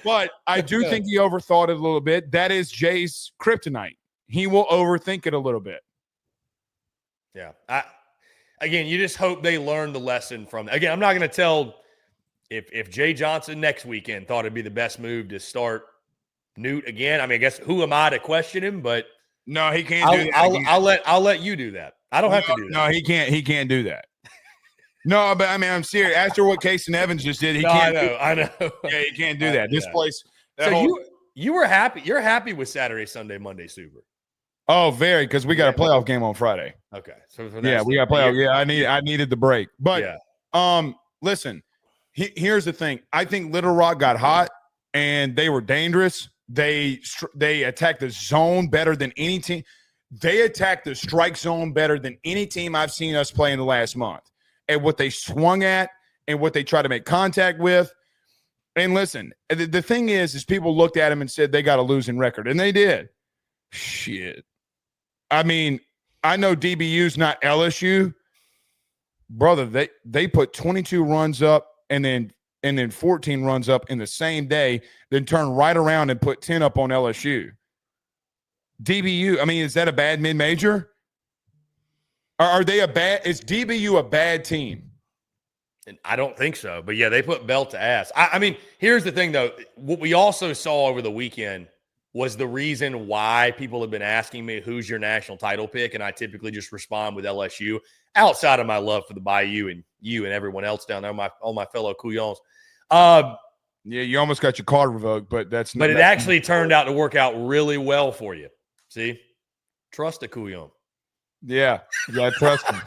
But I do think he overthought it a little bit. That is Jay's kryptonite. He will overthink it a little bit.
Yeah. Again, you just hope they learn the lesson from. Again, I'm not going to tell if Jay Johnson next weekend thought it'd be the best move to start Newt again. I mean, I guess who am I to question him? But
no, he can't do that.
I'll let you do that. I don't have to do that.
No, he can't. He can't do that. No, but I mean, I'm serious. After what Casey Evans just did, he can't.
I know.
Yeah, he can't do that. This place.
You were happy. You're happy with Saturday, Sunday, Monday Super.
Oh, very, because we got a playoff game on Friday.
Okay, so
we got playoff. Yeah, I needed the break, but listen. Here's the thing. I think Little Rock got hot, and they were dangerous. They attacked the zone better than any team. They attacked the strike zone better than any team I've seen us play in the last month. And what they swung at and what they tried to make contact with. And listen, the thing is people looked at them and said they got a losing record, and they did. Shit. I mean, I know DBU's not LSU. Brother, they put 22 runs up and then 14 runs up in the same day, then turn right around and put 10 up on LSU. DBU, I mean, is that a bad mid-major? Are they is DBU a bad team?
And I don't think so. But, yeah, they put belt to ass. I mean, here's the thing, though. What we also saw over the weekend was the reason why people have been asking me who's your national title pick, and I typically just respond with LSU outside of my love for the Bayou and you and everyone else down there, all my fellow Couillons.
Yeah, you almost got your card revoked, but it
actually turned out to work out really well for you. See? Trust a Couillon.
Yeah, trust him.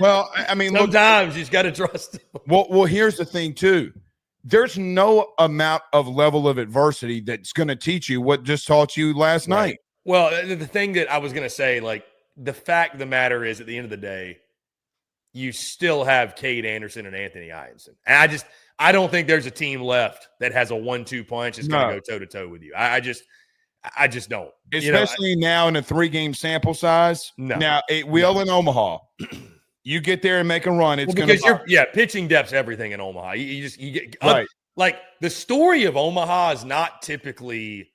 Well, I mean,
sometimes you just got to trust him.
Well, here's the thing, too. There's no amount of level of adversity that's going to teach you what just taught you last night.
Well, the thing that I was going to say, like, the fact of the matter is, at the end of the day, you still have Cade Anderson and Anthony Ianson. And I don't think there's a team left that has a 1-2 punch that's going to go toe-to-toe with you. I just don't.
Especially now in a 3-game sample size.
No.
Now, it will in Omaha. You get there and make a run. It's
because pitching depth's everything in Omaha. You get
right.
Like the story of Omaha is not typically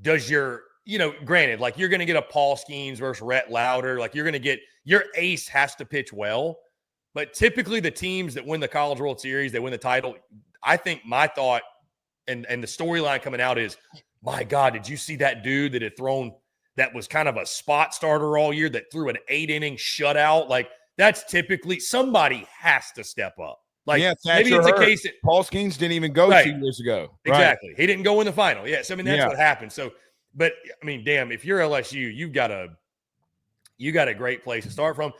granted, like you're going to get a Paul Skeens versus Rhett Lauder. Like you're going to get your ace has to pitch well, but typically the teams that win the College World Series, they win the title. I think my thought and the storyline coming out is, my God, did you see that dude that had thrown that was kind of a spot starter all year that threw an 8-inning shutout? Like, that's typically somebody has to step up. Like, maybe it's a case that
Paul Skeens didn't even go 2 years ago.
Exactly. Right. He didn't go in the final. Yes. I mean, that's what happened. So, but I mean, damn, if you're LSU, you got a great place to start from.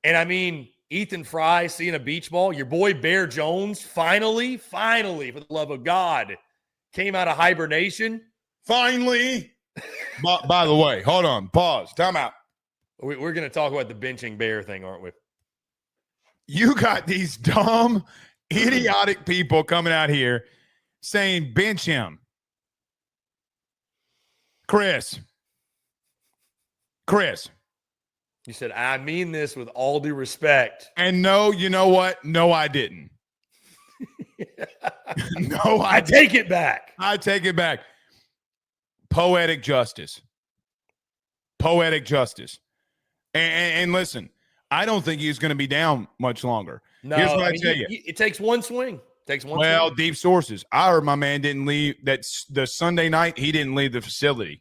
And I mean, Ethan Fry seeing a beach ball, your boy Bear Jones, finally, for the love of God, came out of hibernation.
Finally. By the way, hold on. Pause. Time out.
We're going to talk about the benching Bear thing, aren't we?
You got these dumb, idiotic people coming out here saying bench him. Chris.
You said, I mean this with all due respect.
And no, you know what? No, I didn't. No,
I take it back.
I take it back. Poetic justice. And listen, I don't think he's going to be down much longer.
No,
here's what I tell you.
It takes one swing.
Well, deep sources. I heard my man didn't leave. That's the Sunday night. He didn't leave the facility.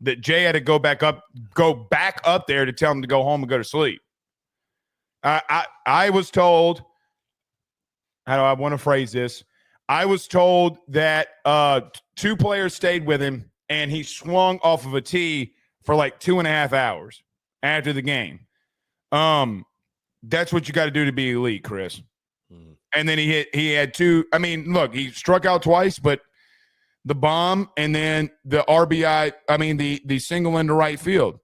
That Jay had to go back up there to tell him to go home and go to sleep. I was told. How do I want to phrase this? I was told that 2 players stayed with him, and he swung off of a tee for like 2.5 hours after the game. That's what you got to do to be elite, Chris. Mm. And then he had 2. I mean, look, he struck out twice, but the bomb and then the RBI, I mean, the single into right field.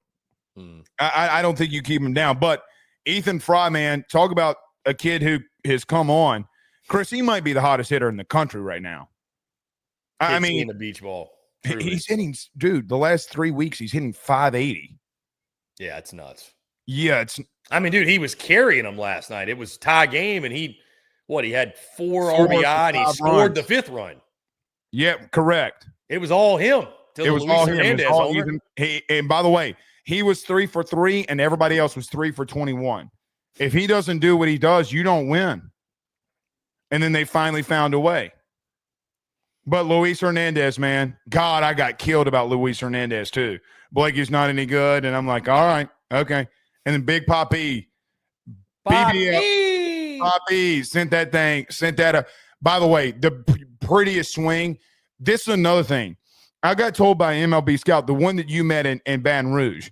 Mm. I don't think you keep him down. But Ethan Fry, man, talk about a kid who has come on. Chris, he might be the hottest hitter in the country right now. I mean,
the beach ball.
Truly. He's hitting, dude, the last 3 weeks, he's hitting 580.
Yeah, it's nuts.
Yeah,
I mean, dude, he was carrying him last night. It was tie game, and he had 4 RBI, and he scored the 5th run.
Yeah, correct.
It was all him.
It was all him. And by the way, he was 3 for 3, and everybody else was 3 for 21. If he doesn't do what he does, you don't win. And then they finally found a way. But Luis Hernandez, man, God, I got killed about Luis Hernandez too. Blakey's not any good, and I'm like, all right, okay. And then Big Papi, Papi sent that. By the way, the prettiest swing. This is another thing. I got told by MLB scout, the one that you met in Baton Rouge.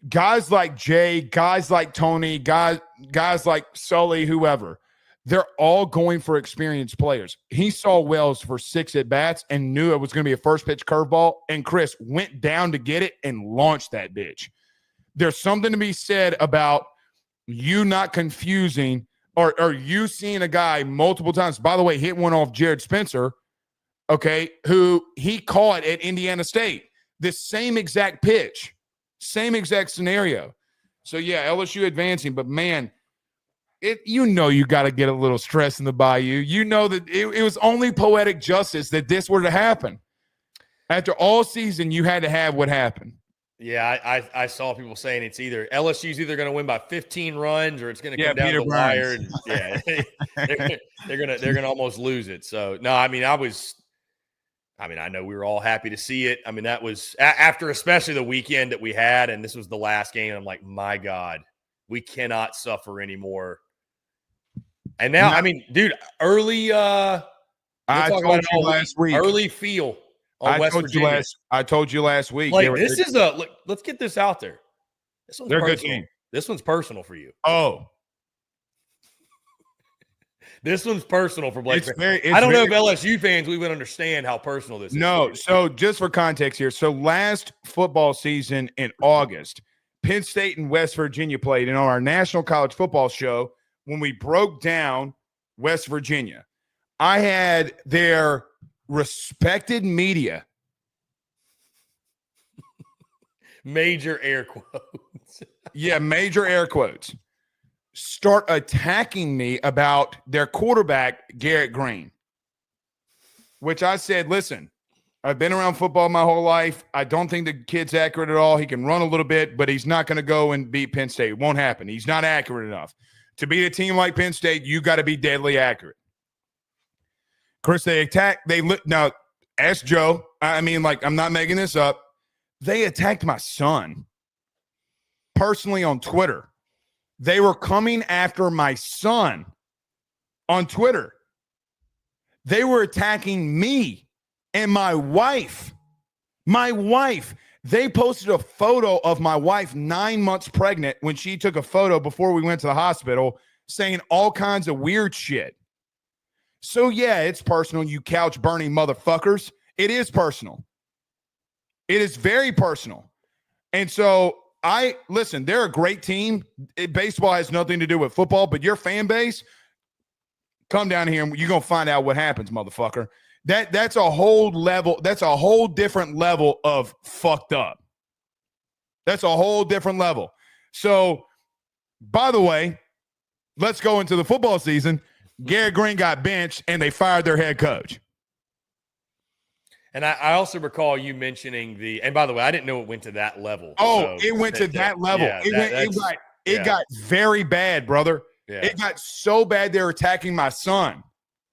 Guys like Jay, guys like Tony, guys like Sully, whoever, they're all going for experienced players. He saw Wells for 6 at-bats and knew it was going to be a first pitch curveball, and Chris went down to get it and launched that bitch. There's something to be said about you not confusing or you seeing a guy multiple times. By the way, hit one off Jared Spencer, okay, who he caught at Indiana State. This same exact pitch. Same exact scenario. So, yeah, LSU advancing. But, man, you got to get a little stress in the bayou. You know that it was only poetic justice that this were to happen. After all season, you had to have what happened.
Yeah, I saw people saying it's either LSU's either going to win by 15 runs or it's going to come down to the wire. And, they're gonna almost lose it. So, no, I mean, I know we were all happy to see it. I mean, that was after especially the weekend that we had, and this was the last game. I'm like, my God, we cannot suffer anymore. And now, I mean, dude, early
I told you last week.
Early feel on West Virginia.
I told you last week.
Like, let's get this out there. This one's personal. Good team. This one's personal for you.
Oh.
This one's personal for Blake. I don't know if LSU fans we would understand how personal this is.
No, so just for context here. So last football season in August, Penn State and West Virginia played. And on our national college football show, when we broke down West Virginia, I had their respected media.
Major air quotes.
Yeah, major air quotes. Start attacking me about their quarterback, Garrett Green, which I said, listen, I've been around football my whole life. I don't think the kid's accurate at all. He can run a little bit, but he's not going to go and beat Penn State. It won't happen. He's not accurate enough. To beat a team like Penn State, you got to be deadly accurate. Chris, now, ask Joe. I mean, like, I'm not making this up. They attacked my son personally on Twitter. They were coming after my son on Twitter. They were attacking me and my wife. My wife. They posted a photo of my wife 9 months pregnant when she took a photo before we went to the hospital saying all kinds of weird shit. So, yeah, it's personal, you couch burning motherfuckers. It is personal. It is very personal. And so listen, they're a great team. Baseball has nothing to do with football, but your fan base, come down here and you're going to find out what happens, motherfucker. That's a whole level. That's a whole different level of fucked up. That's a whole different level. So, by the way, let's go into the football season. Garrett Green got benched and they fired their head coach.
And I also recall you mentioning and by the way, I didn't know it went to that level.
Oh, so it went to that level. Yeah, it got very bad, brother. Yeah. It got so bad they were attacking my son.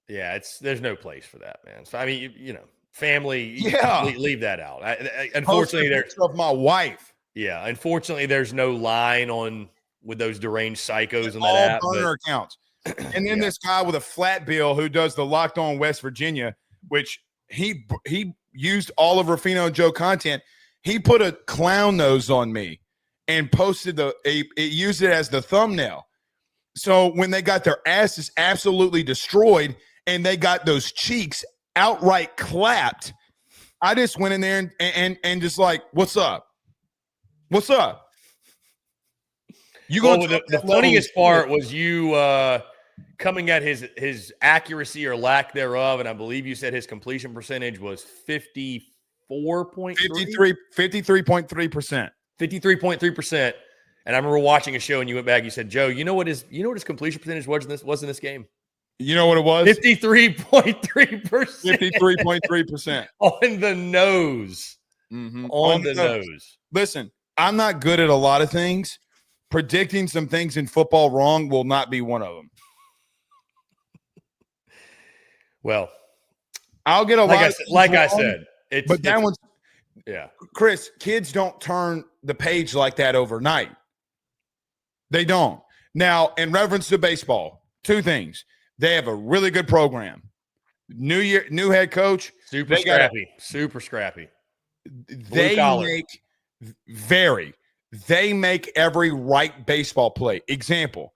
Yeah, there's no place for that, man. So I mean, family. Leave that out. Unfortunately, there's
of my wife.
Yeah, unfortunately, there's no line with those deranged psychos and that app.
All burner accounts. And then this guy with a flat bill who does the Locked On West Virginia, which he used all of Rufino and Joe content. He put a clown nose on me and posted used it as the thumbnail. So when they got their asses absolutely destroyed and they got those cheeks outright clapped, I just went in there and just like, what's up? What's up?
The funniest part was you coming at his accuracy or lack thereof, and I believe you said his completion percentage was 53.3%.
53.3%.
53.3%. And I remember watching a show and you went back, you said, Joe, you know what his completion percentage was in this game?
You know what it was?
53.3%.
53.3%.
On the nose.
Mm-hmm.
On the nose.
Listen, I'm not good at a lot of things. Predicting some things in football wrong will not be one of them.
Well,
I'll get a lot.
Like I said,
but that one's Chris. Kids don't turn the page like that overnight. They don't. Now, in reference to baseball, two things: they have a really good program. New head coach,
super scrappy.
They make every right baseball play. Example: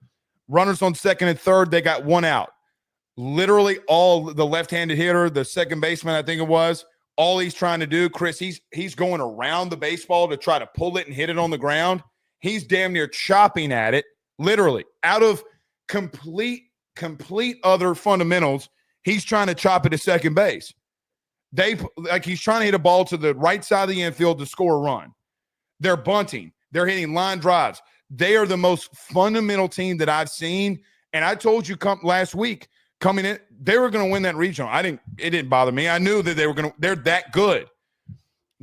runners on second and third, they got one out. Literally all the left-handed hitter, the second baseman, I think it was, all he's trying to do, Chris, he's going around the baseball to try to pull it and hit it on the ground. He's damn near chopping at it, literally, out of complete other fundamentals. He's trying to chop it to second base. He's trying to hit a ball to the right side of the infield to score a run. They're bunting. They're hitting line drives. They are the most fundamental team that I've seen. And I told you last week, coming in, they were going to win that regional. It didn't bother me. I knew that they're that good.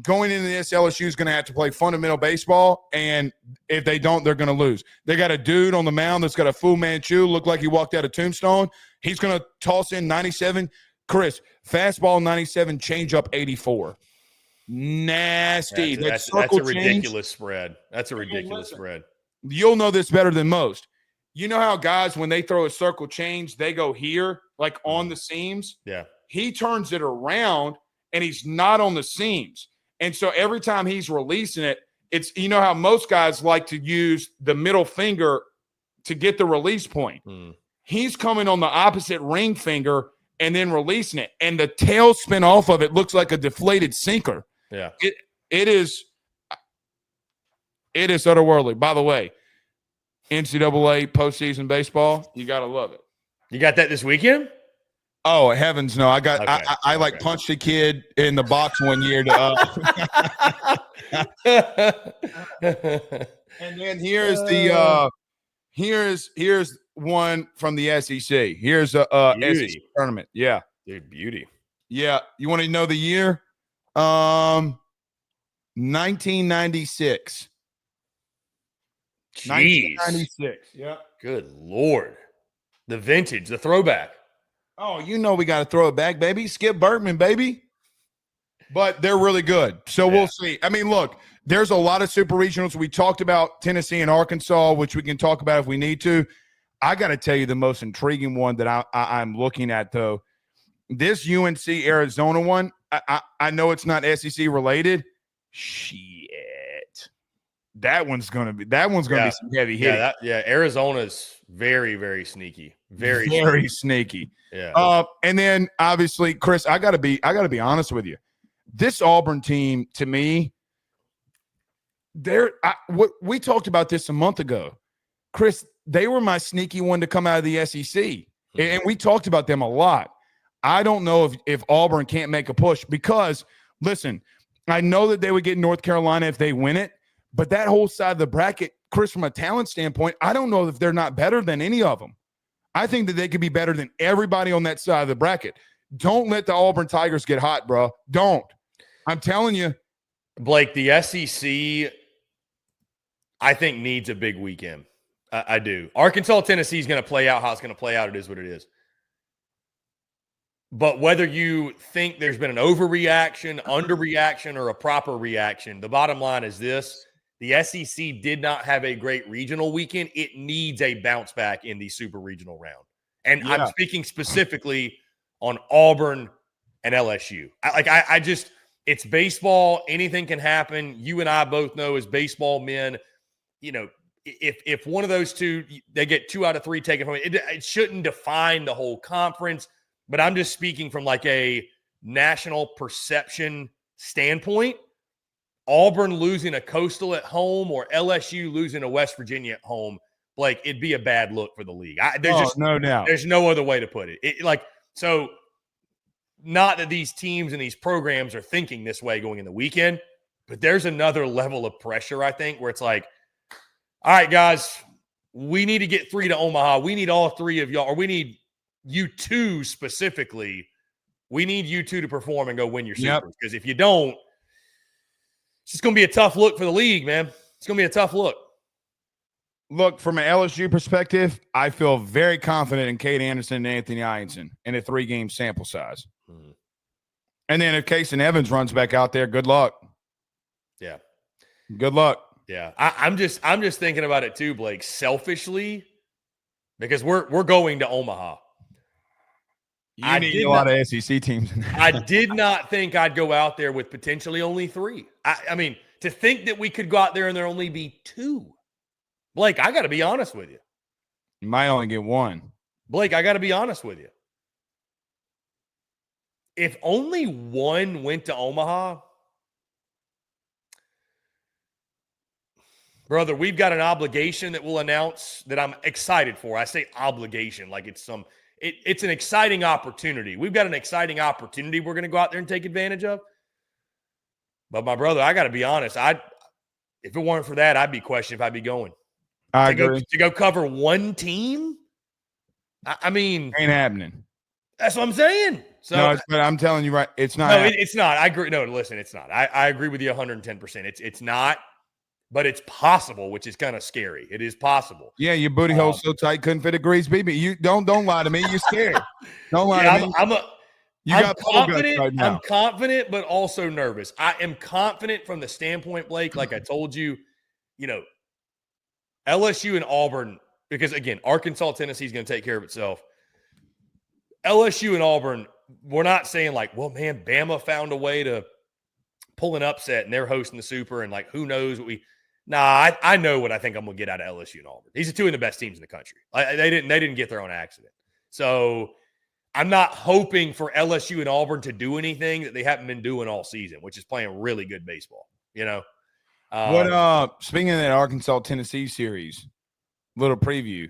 Going into this, LSU is going to have to play fundamental baseball, and if they don't, they're going to lose. They got a dude on the mound that's got a Fu Manchu, look like he walked out of Tombstone. He's going to toss in 97. Chris, fastball 97, changeup 84. Nasty.
That's a ridiculous spread. That's a ridiculous spread.
You'll know this better than most. You know how guys, when they throw a circle change, they go here, like on the seams?
Yeah.
He turns it around, and he's not on the seams. And so every time he's releasing it, it's, you know how most guys like to use the middle finger to get the release point. He's coming on the opposite ring finger and then releasing it. And the tail spin off of it looks like a deflated sinker.
Yeah.
It is otherworldly. By the way, NCAA postseason baseball, you got to love it.
You got that this weekend?
Oh, heavens no. I punched a kid in the box one year and then here's one from the SEC. Here's a SEC tournament. Yeah.
Dude, beauty.
Yeah. You want to know the year? 1996.
Jeez.
1996. Yeah.
Good Lord. The vintage, the throwback.
Oh, you know we got to throw it back, baby. Skip Bertman, baby. But they're really good. So we'll see. I mean, look, there's a lot of super regionals. We talked about Tennessee and Arkansas, which we can talk about if we need to. I got to tell you the most intriguing one that I'm looking at, though. This UNC Arizona one, I know it's not SEC related. Shit. That one's gonna be some heavy hitting.
Arizona's very, very sneaky.
Very sneaky.
Yeah.
And then obviously, Chris, I gotta be honest with you. This Auburn team, to me, what we talked about this a month ago, Chris. They were my sneaky one to come out of the SEC, and we talked about them a lot. I don't know if Auburn can't make a push because, listen, I know that they would get North Carolina if they win it, but that whole side of the bracket, Chris, from a talent standpoint, I don't know if they're not better than any of them. I think that they could be better than everybody on that side of the bracket. Don't let the Auburn Tigers get hot, bro. Don't. I'm telling you.
Blake, the SEC, I think, needs a big weekend. I do. Arkansas, Tennessee is going to play out how it's going to play out. It is what it is. But whether you think there's been an overreaction, underreaction, or a proper reaction, the bottom line is this. The SEC did not have a great regional weekend. It needs a bounce back in the super regional round. And I'm speaking specifically on Auburn and LSU. I just – it's baseball. Anything can happen. You and I both know as baseball men, if one of those two, they get 2 out of 3 taken from it shouldn't define the whole conference. But I'm just speaking from like a national perception standpoint. Auburn losing a Coastal at home or LSU losing a West Virginia at home, like it'd be a bad look for the league.
No doubt.
There's no other way to put it. So not that these teams and these programs are thinking this way going in the weekend, but there's another level of pressure, I think, where it's like, all right, guys, we need to get 3 to Omaha. We need all 3 of y'all, or we need you 2 specifically. We need you 2 to perform and go win your supers. Because if you don't, it's just going to be a tough look for the league, man. It's going to be a tough look.
Look, from an LSU perspective, I feel very confident in Cade Anderson and Anthony Ianson in a 3-game sample size. And then if Casey Evans runs back out there, good luck.
Yeah.
Good luck.
Yeah. I'm just thinking about it too, Blake, selfishly, because we're going to Omaha.
You need a lot of SEC teams in there.
I did not think I'd go out there with potentially only 3. I mean, to think that we could go out there and there only be 2. Blake, I got to be honest with you.
You might only get 1.
Blake, I got to be honest with you. If only 1 went to Omaha, brother, we've got an obligation that we'll announce that I'm excited for. I say obligation like it's it's an exciting opportunity. We've got an exciting opportunity we're going to go out there and take advantage of. But my brother, I got to be honest. If it weren't for that, I'd be questioning if I'd be going.
I agree.
To go cover 1 team? I mean.
Ain't happening.
That's what I'm saying. So,
no, but I'm telling you, right, it's not.
No, it's not. I agree. No, listen, it's not. I agree with you 110%. It's not, but it's possible, which is kind of scary. It is possible.
Yeah, your booty hole's so tight couldn't fit a grease BB. You don't lie to me. You're scared. Don't lie to me.
I'm confident. Right now. I'm confident, but also nervous. I am confident from the standpoint, Blake, like I told you, LSU and Auburn, because again, Arkansas, Tennessee is going to take care of itself. LSU and Auburn, we're not saying like, well, man, Bama found a way to pull an upset and they're hosting the Super and like, who knows what I know what I think I'm going to get out of LSU and Auburn. These are 2 of the best teams in the country. They didn't get there on accident. So I'm not hoping for LSU and Auburn to do anything that they haven't been doing all season, which is playing really good baseball,
Speaking of that Arkansas Tennessee series, little preview.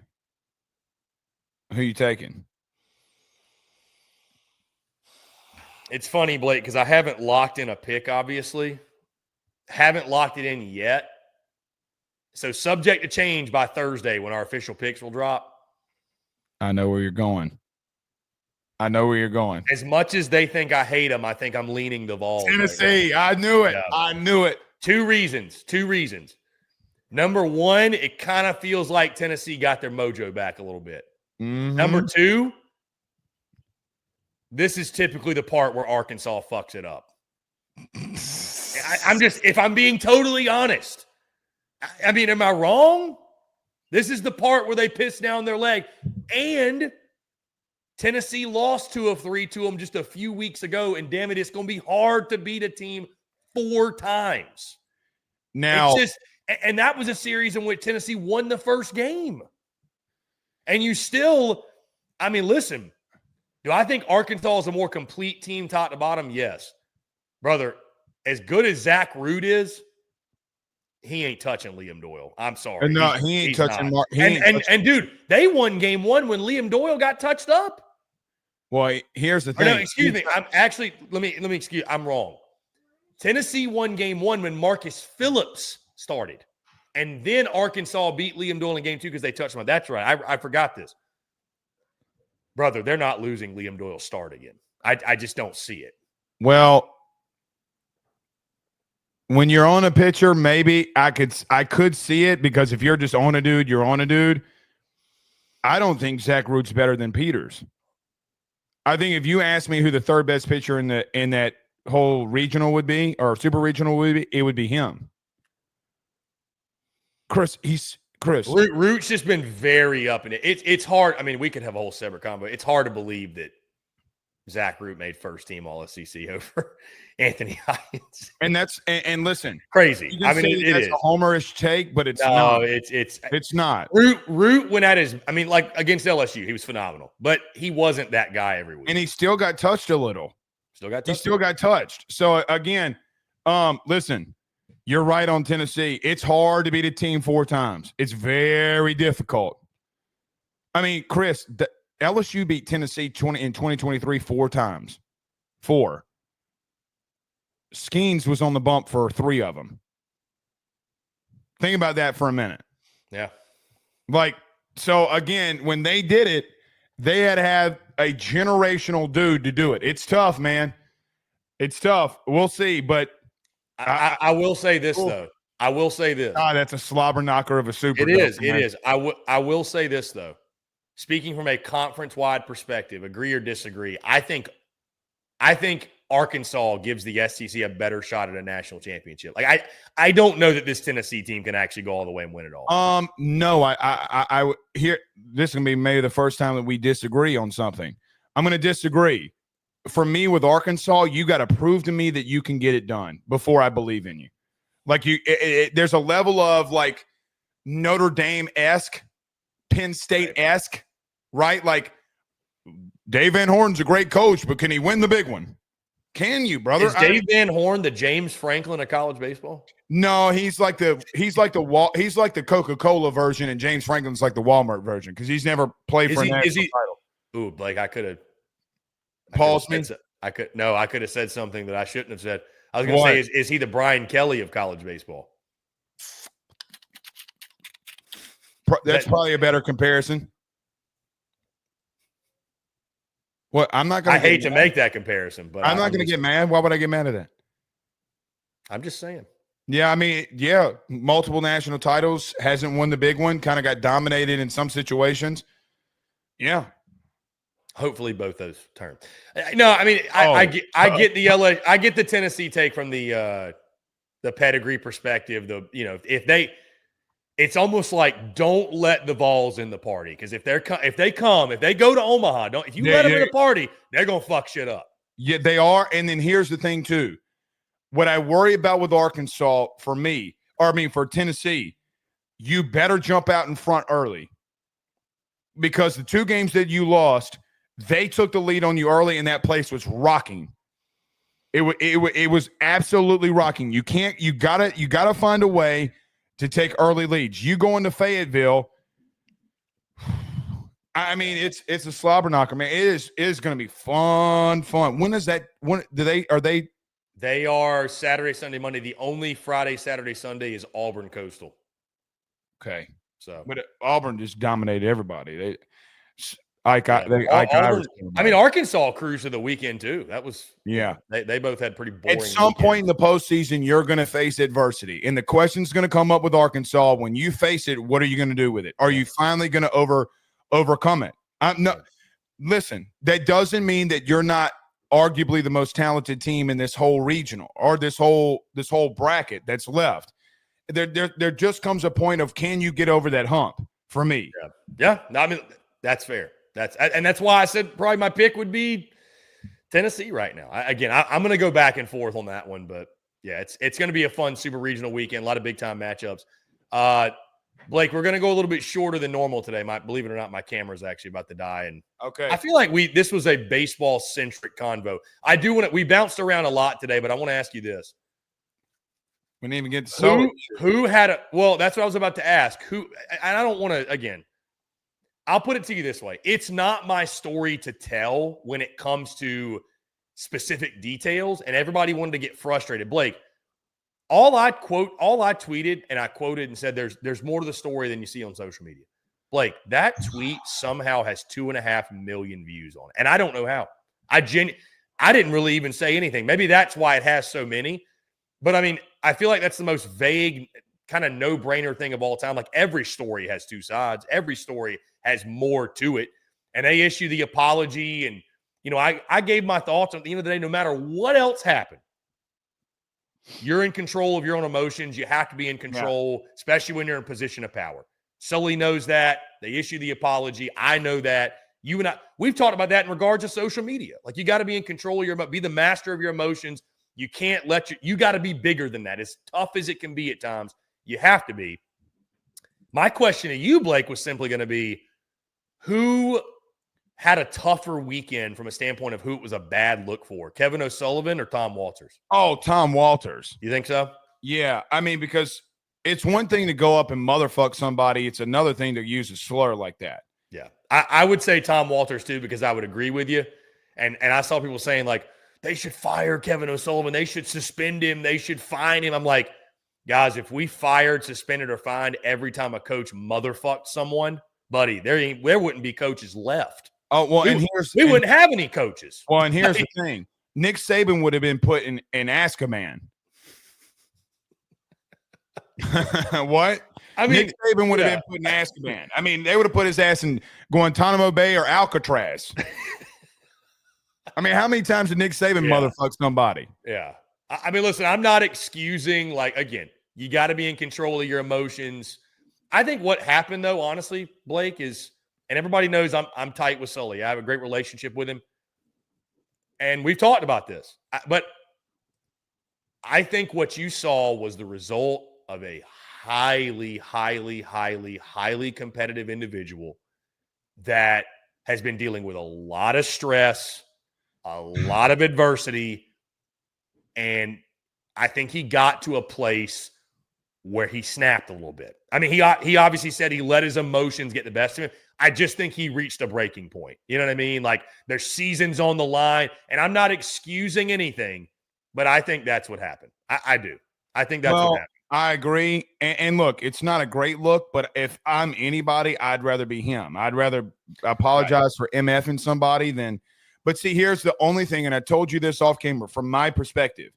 Who you taking?
It's funny, Blake, because I haven't locked in a pick, obviously. Haven't locked it in yet. So subject to change by Thursday when our official picks will drop.
I know where you're going.
As much as they think I hate them, I think I'm leaning the Vols.
Tennessee. I knew it.
Yeah.
I knew it.
2 reasons. Number 1, it kind of feels like Tennessee got their mojo back a little bit.
Mm-hmm.
Number 2, this is typically the part where Arkansas fucks it up. If I'm being totally honest, I mean, am I wrong? This is the part where they piss down their leg. And Tennessee lost 2 of 3 to them just a few weeks ago. And damn it, it's going to be hard to beat a team 4 times.
Now,
and that was a series in which Tennessee won the first game. And you still, I mean, listen, do I think Arkansas is a more complete team top to bottom? Yes. Brother, as good as Zach Root is, he ain't touching Liam Doyle. I'm sorry.
No, he ain't touching Mark.
And dude, they won game 1 when Liam Doyle got touched up.
Well, here's the thing.
No, excuse me. I'm actually let me excuse. I'm wrong. Tennessee won game 1 when Marcus Phillips started, and then Arkansas beat Liam Doyle in game 2 because they touched him. That's right. I forgot this, brother. They're not losing Liam Doyle's start again. I just don't see it.
Well, when you're on a pitcher, maybe I could see it, because if you're just on a dude, you're on a dude. I don't think Zach Root's better than Peters. I think if you ask me who the third best pitcher in that whole regional would be, or super regional would be, it would be him. Chris.
Root's just been very up in it. It's hard. I mean, we could have a whole separate combo. It's hard to believe that Zach Root made first team All SEC over Anthony Hines.
And listen,
crazy. I mean, it is
a homerish take, but it's not. It's not.
Root went at his. I mean, like against LSU, he was phenomenal, but he wasn't that guy every week.
And he still got touched a little.
He still got touched.
So again, listen, you're right on Tennessee. It's hard to beat a team 4 times. It's very difficult. I mean, Chris, LSU beat Tennessee in 2023 4 times. 4. Skeens was on the bump for 3 of them. Think about that for a minute.
Yeah.
So again, when they did it, they had to have a generational dude to do it. It's tough, man. It's tough. We'll see, but
I will say this, though. I will say this.
That's a slobber knocker of a super.
It is. I will say this, though. Speaking from a conference-wide perspective, agree or disagree, I think Arkansas gives the SEC a better shot at a national championship. Like I don't know that this Tennessee team can actually go all the way and win it all.
No, I here. This is gonna be maybe the first time that we disagree on something. I'm gonna disagree. For me, with Arkansas, you got to prove to me that you can get it done before I believe in you. Like there's a level of like Notre Dame-esque, Penn State-esque, right? Like Dave Van Horn's a great coach, but can he win the big one? Can you, brother?
Is Dave Van Horn the James Franklin of college baseball?
No, he's like the Coca-Cola version, and James Franklin's like the Walmart version because he's never played for a national title.
Ooh, Blake, I could have.
Pause me.
I could have said something that I shouldn't have said. I was going to say, is he the Brian Kelly of college baseball?
That's probably a better comparison. What? I'm not going.
I hate to make that comparison, but
I'm not going to get mad. Why would I get mad at that?
I'm just saying.
Yeah, I mean, yeah, multiple national titles, hasn't won the big one, kind of got dominated in some situations. Yeah.
Hopefully both those turn. No, I mean, I get the LA, I get the Tennessee take from the pedigree perspective. It's almost like don't let the Vols in the party, because if they go to Omaha, if you let them in the party, they're gonna fuck shit up.
Yeah, they are. And then here's the thing too. What I worry about with Arkansas, for Tennessee, you better jump out in front early, because the 2 games that you lost, they took the lead on you early, and that place was rocking. It was absolutely rocking. You gotta find a way to take early leads. You go into Fayetteville. I mean, it's a slobber knocker, man. It is going to be fun. When is that? When are they?
They are Saturday, Sunday, Monday. The only Friday, Saturday, Sunday is Auburn Coastal.
Okay,
so
but Auburn just dominated everybody.
Arkansas cruised to the weekend too. That was They both had pretty boring.
At some point in the postseason, you're going to face adversity, and the question's going to come up with Arkansas. When you face it, what are you going to do with it? Are you finally going to overcome it? Listen, that doesn't mean that you're not arguably the most talented team in this whole regional or this whole bracket that's left. There just comes a point of, can you get over that hump? For me,
yeah. No, I mean, that's fair. That's why I said probably my pick would be Tennessee right now. I'm going to go back and forth on that one, but yeah, it's going to be a fun super regional weekend. A lot of big time matchups. Blake, we're going to go a little bit shorter than normal today. Believe it or not, my camera's actually about to die, and
okay,
I feel like this was a baseball centric convo. We bounced around a lot today, but I want to ask you this:
We didn't even get to Sully.
Who had a – well, that's what I was about to ask. Who – and I don't want to – again, I'll put it to you this way. It's not my story to tell when it comes to specific details, and everybody wanted to get frustrated. Blake, all I tweeted, and I quoted and said there's more to the story than you see on social media. Blake, that tweet somehow has 2.5 million views on it, and I don't know how. I didn't really even say anything. Maybe that's why it has so many. But, I mean, I feel like that's the most vague, kind of no-brainer thing of all time. Like, every story has two sides. Every story has more to it. And they issue the apology. And, you know, I gave my thoughts. At the end of the day, no matter what else happened, you're in control of your own emotions. You have to be in control, especially when you're in a position of power. Sully knows that. They issue the apology. I know that. You and I, we've talked about that in regards to social media. Like, you got to be in control of your, be the master of your emotions. You can't you got to be bigger than that. As tough as it can be at times, you have to be. My question to you, Blake, was simply going to be, who had a tougher weekend from a standpoint of who it was a bad look for, Kevin O'Sullivan or Tom Walters?
Oh, Tom Walters.
You think so?
Yeah. I mean, because it's one thing to go up and motherfuck somebody. It's another thing to use a slur like that.
Yeah. I would say Tom Walters too, because I would agree with you. And I saw people saying, like, they should fire Kevin O'Sullivan. They should suspend him. They should fine him. I'm like, guys, if we fired, suspended, or fined every time a coach motherfucked someone, buddy, there wouldn't be coaches left.
Oh, well,
we wouldn't have any coaches.
Well, and here's the thing. Nick Saban would have been put in Ask-A-Man. What? I mean, Nick Saban would have been put in Ask-A-Man. I mean, they would have put his ass in Guantanamo Bay or Alcatraz. I mean, how many times did Nick Saban motherfuck somebody?
Yeah. I mean, listen, I'm not excusing, like, again, you got to be in control of your emotions. I think what happened, though, honestly, Blake, is, and everybody knows I'm tight with Sully. I have a great relationship with him. And we've talked about this. But I think what you saw was the result of a highly, highly, highly, highly competitive individual that has been dealing with a lot of stress, a lot of adversity, and I think he got to a place where he snapped a little bit. I mean, he obviously said he let his emotions get the best of him. I just think he reached a breaking point. You know what I mean? Like, there's seasons on the line, and I'm not excusing anything, but I think that's what happened. I do. I think that's what happened.
I agree. And look, it's not a great look, but if I'm anybody, I'd rather be him. I'd rather apologize for MFing somebody than – but see, here's the only thing, and I told you this off camera, from my perspective,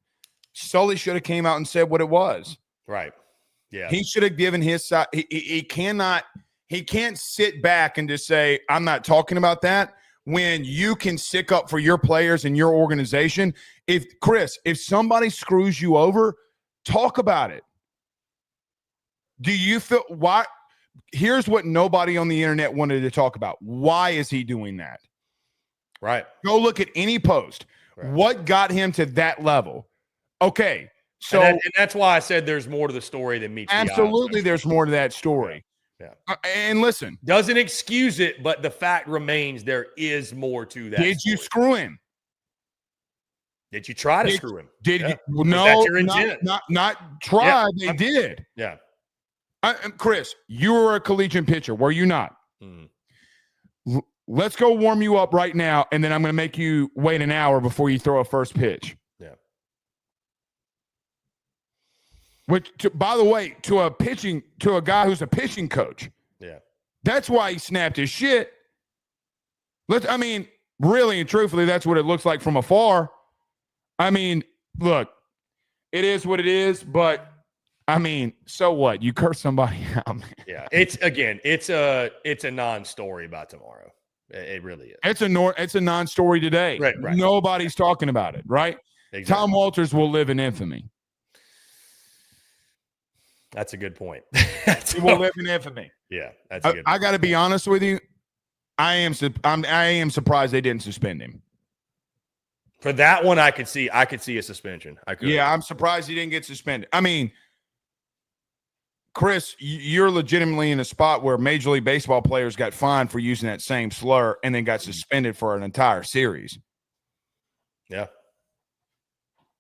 Sully should have came out and said what it was.
Right. Yeah.
He should have given his side. He can't sit back and just say, I'm not talking about that, when you can stick up for your players and your organization. If somebody screws you over, talk about it. Do you feel why? Here's what nobody on the internet wanted to talk about. Why is he doing that?
Right.
Go look at any post. Right. What got him to that level? Okay. So
and that's why I said there's more to the story than meets the eye.
Absolutely, there's more to that story.
Yeah.
And listen.
Doesn't excuse it, but the fact remains there is more to that.
Did you screw him?
Did you try to screw him?
Did you? No, not try. They did.
Yeah.
Chris, you were a collegiate pitcher, were you not? Let's go warm you up right now, and then I'm going to make you wait an hour before you throw a first pitch.
Yeah.
Which, by the way, to a guy who's a pitching coach.
Yeah.
That's why he snapped his shit. Really and truthfully, that's what it looks like from afar. I mean, look, it is what it is, but so what? You curse somebody out, man.
Yeah. It's a non-story about tomorrow. It really is.
It's a non-story today.
Right.
Nobody's talking about it, right? Exactly. Tom Walters will live in infamy.
That's a good point.
He will live in infamy.
Yeah, that's a good point.
I got to be honest with you. I am surprised they didn't suspend him.
For that one, I could see a suspension.
Yeah, I'm surprised he didn't get suspended. I mean, Chris, you're legitimately in a spot where Major League Baseball players got fined for using that same slur and then got suspended for an entire series.
Yeah.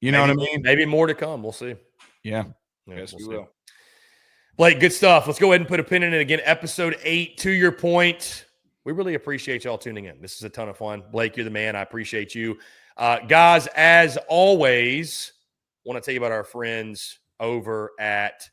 You know what I mean?
Maybe more to come. We'll see.
Yeah.
Yeah,
Yes, we
see.
will.
Blake, good stuff. Let's go ahead and put a pin in it again. Episode 8, to your point. We really appreciate y'all tuning in. This is a ton of fun. Blake, you're the man. I appreciate you. Guys, as always, want to tell you about our friends over at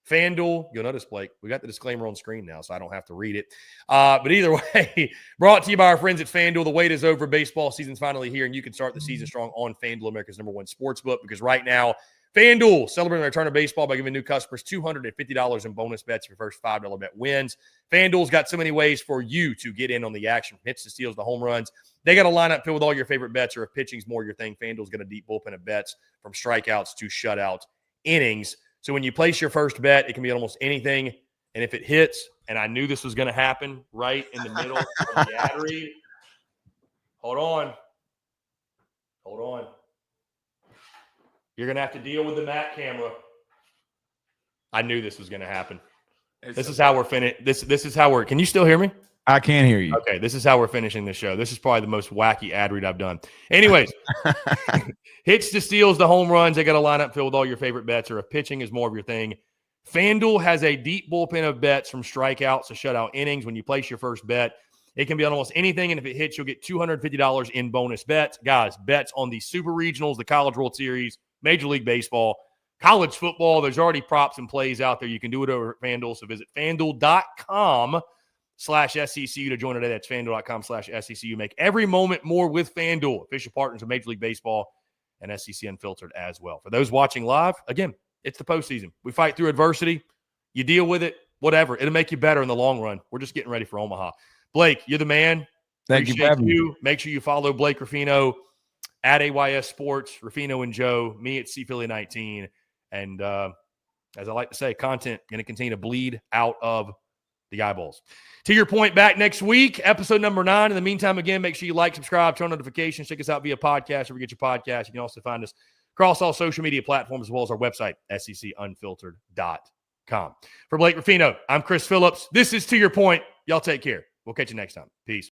FanDuel. You'll notice, Blake, we got the disclaimer on screen now, so I don't have to read it. But either way, brought to you by our friends at FanDuel. The wait is over. Baseball season's finally here, and you can start the season strong on FanDuel, America's #1 sportsbook, because right now, FanDuel celebrating the return of baseball by giving new customers $250 in bonus bets if your first $5 bet wins. FanDuel's got so many ways for you to get in on the action, from hits to steals to home runs. They got a lineup filled with all your favorite bets, or if pitching's more your thing, FanDuel's got a deep bullpen of bets from strikeouts to shutout innings. So when you place your first bet, it can be almost anything. And if it hits, and I knew this was going to happen right in the middle of the ad read. Hold on. You're going to have to deal with the Mac camera. I knew this was going to happen. This is how we're finished. This is how we're – can you still hear me?
I can hear you.
Okay, this is how we're finishing the show. This is probably the most wacky ad read I've done. Anyways, hits to steals to home runs. They got a lineup filled with all your favorite bets, or if pitching is more of your thing. FanDuel has a deep bullpen of bets from strikeouts to shutout innings. When you place your first bet, it can be on almost anything, and if it hits, you'll get $250 in bonus bets. Guys, bets on the Super Regionals, the College World Series, Major League Baseball, college football. There's already props and plays out there. You can do it over at FanDuel, so visit FanDuel.com/SECU to join today. That's FanDuel.com/SECU. Make every moment more with FanDuel, official partners of Major League Baseball and SEC Unfiltered as well. For those watching live, again, it's the postseason. We fight through adversity. You deal with it, whatever. It'll make you better in the long run. We're just getting ready for Omaha. Blake, you're the man.
Thank you for having me.
Make sure you follow Blake Ruffino at AYS Sports, Ruffino and Joe, me at CPhilly19. And as I like to say, content going to continue to bleed out of the eyeballs. To your point, back next week, episode number 9. In the meantime, again, make sure you like, subscribe, turn on notifications, check us out via podcast, wherever you get your podcast. You can also find us across all social media platforms, as well as our website, secunfiltered.com. For Blake Ruffino, I'm Chris Phillips. This is To Your Point. Y'all take care. We'll catch you next time. Peace.